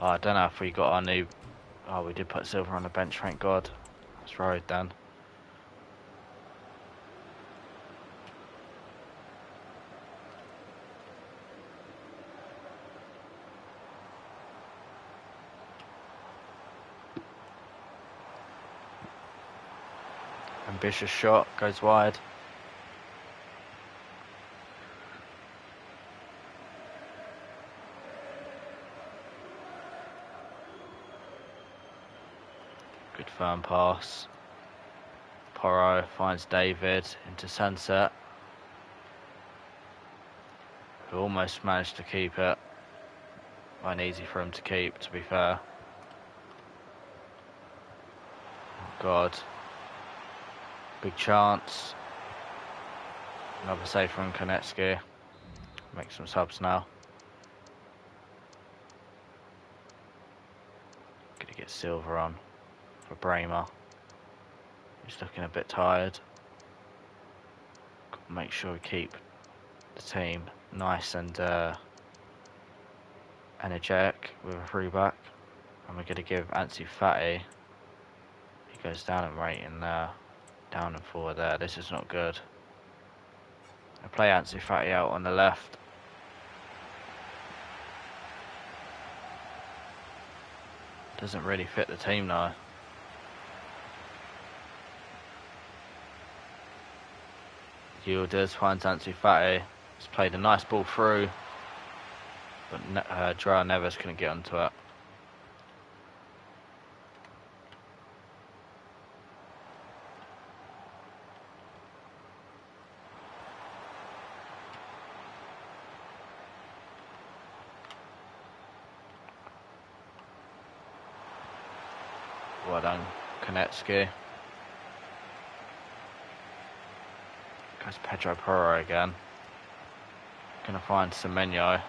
Oh, I don't know if we got our new... Oh, we did put Silver on the bench, thank God. That's right then. Ambitious shot, goes wide. Good firm pass. Porro finds David into Sunset. Who almost managed to keep it. Quite easy for him to keep, to be fair. Oh God. Big chance. Another save from Konecki. Make some subs now. Gonna get Silver on for Bramer. He's looking a bit tired. Gotta make sure we keep the team nice and energetic with a 3 back. And we're gonna give Ansu Fati. He goes down in rating there. Down and forward there. This is not good. I play Ansu Fati out on the left. Doesn't really fit the team though. Yildiz finds Ansu Fati. He's played a nice ball through, but Joao Neves couldn't get onto it. Well done, Konecki. Goes Pedro Porro again. Gonna find Semenyo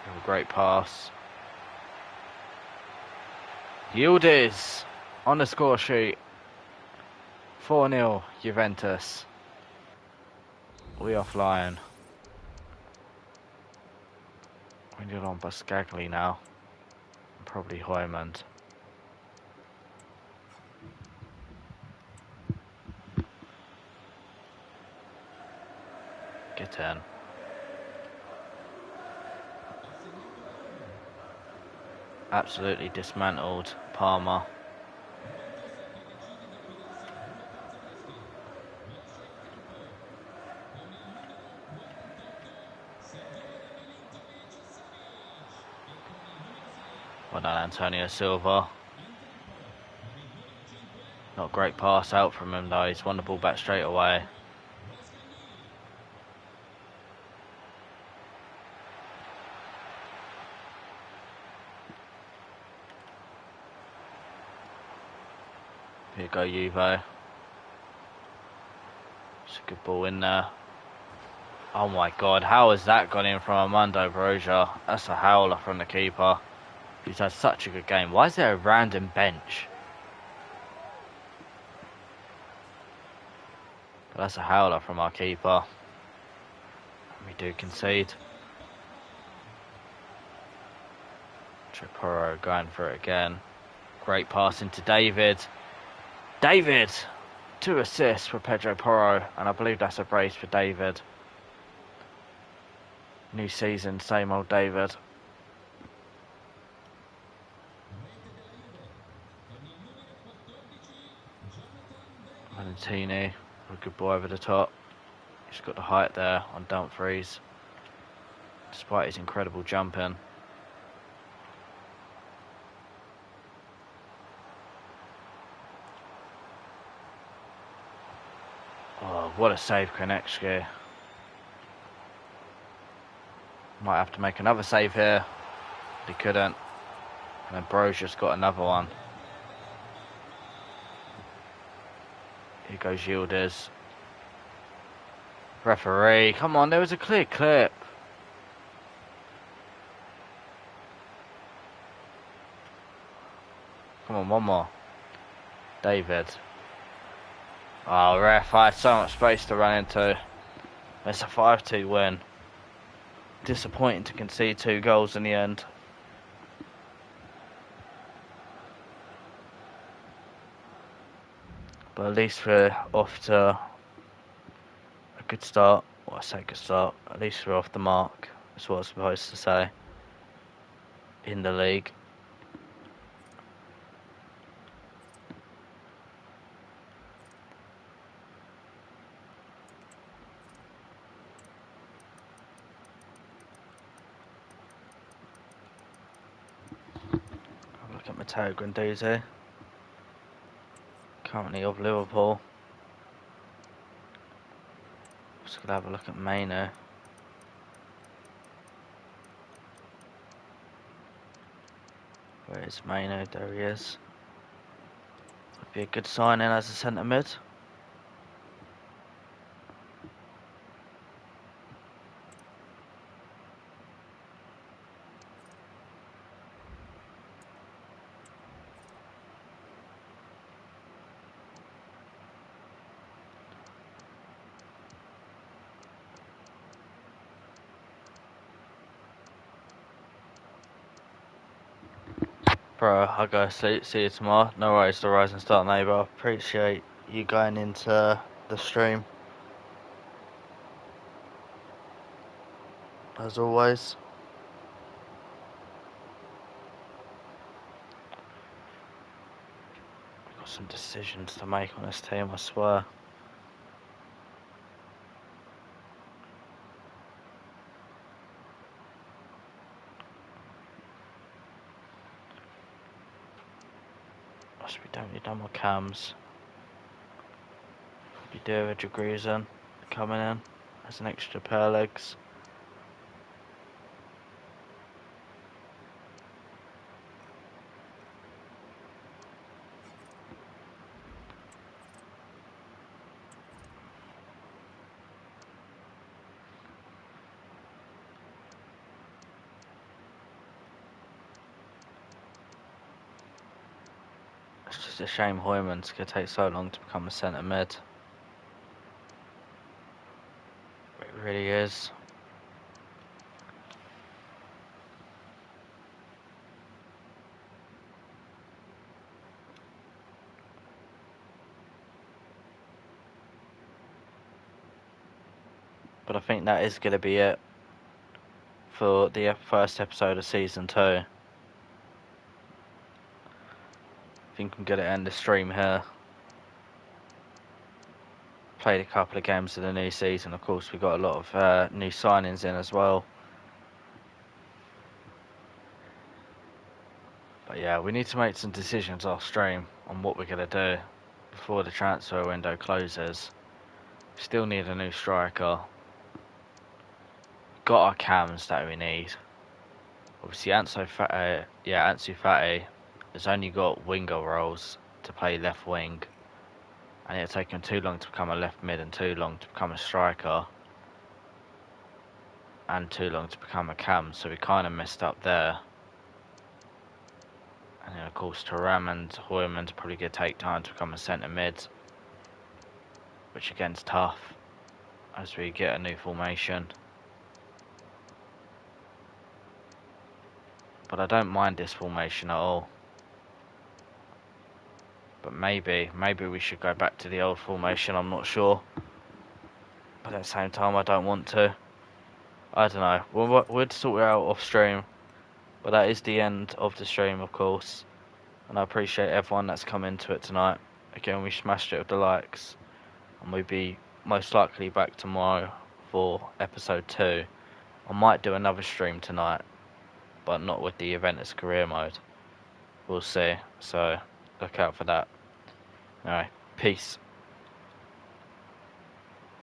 with a great pass. Yildiz on the score sheet. 4-0 Juventus. We are flying. We need on Buscagli now. And probably Hoymond. Get in. Absolutely dismantled Palmer. Well done, Antonio Silva. Not a great pass out from him though. He's won the ball back straight away. Here you go, Juve. It's a good ball in there. Oh my god, how has that gone in from Armando Broja? That's a howler from the keeper. He's had such a good game. Why is there a random bench? But that's a howler from our keeper. We do concede. Triporo going for it again. Great pass into David. David! 2 assists for Pedro Porro, and I believe that's a brace for David. New season, same old David. Valentini, a good ball over the top. He's got the height there on Dumfries, despite his incredible jumping. Oh, what a save, Konechki. Might have to make another save here. He couldn't. And then Broja's got another one. Here goes Yildiz. Referee, come on, there was a clear clip. Come on, one more. David. Oh, ref, I had so much space to run into. It's a 5-2 win. Disappointing to concede 2 goals in the end. But at least we're off to a good start. Well, I say good start. At least we're off the mark. That's what I was supposed to say. In the league. Look at Matteo Guendouzi. Currently of Liverpool. Just gonna have a look at Maino. Where is Maino? There he is. Would be a good sign in as a centre mid. Bro, I'll go see you tomorrow. No worries, the Rise and Start neighbour. Appreciate you going into the stream. As always. We've got some decisions to make on this team, I swear. We don't need no more cams. We do have a Jagreason coming in as an extra pair of legs. It's just a shame Hoyman's going to take so long to become a centre mid. It really is. But I think that is going to be it for the first episode of Season 2. I think I'm going to end the stream here. Played a couple of games of the new season. Of course, we've got a lot of new signings in as well. But yeah, we need to make some decisions off stream on what we're going to do. before the transfer window closes. Still need a new striker. Got our cams that we need. Obviously, Ansu Fati has only got winger roles to play left wing, and it'll take him too long to become a left mid and too long to become a striker, and too long to become a cam. So we kind of messed up there. And then of course Thuram and Hoyman's probably going to take time to become a centre mid, which again's tough as we get a new formation. But I don't mind this formation at all. But maybe we should go back to the old formation, I'm not sure. But at the same time, I don't want to. I don't know. We'll sort it out off stream. But that is the end of the stream, of course. And I appreciate everyone that's come into it tonight. Again, we smashed it with the likes. And we'll be most likely back tomorrow for episode 2. I might do another stream tonight, but not with the Juventus career mode. We'll see. So look out for that. Alright, peace.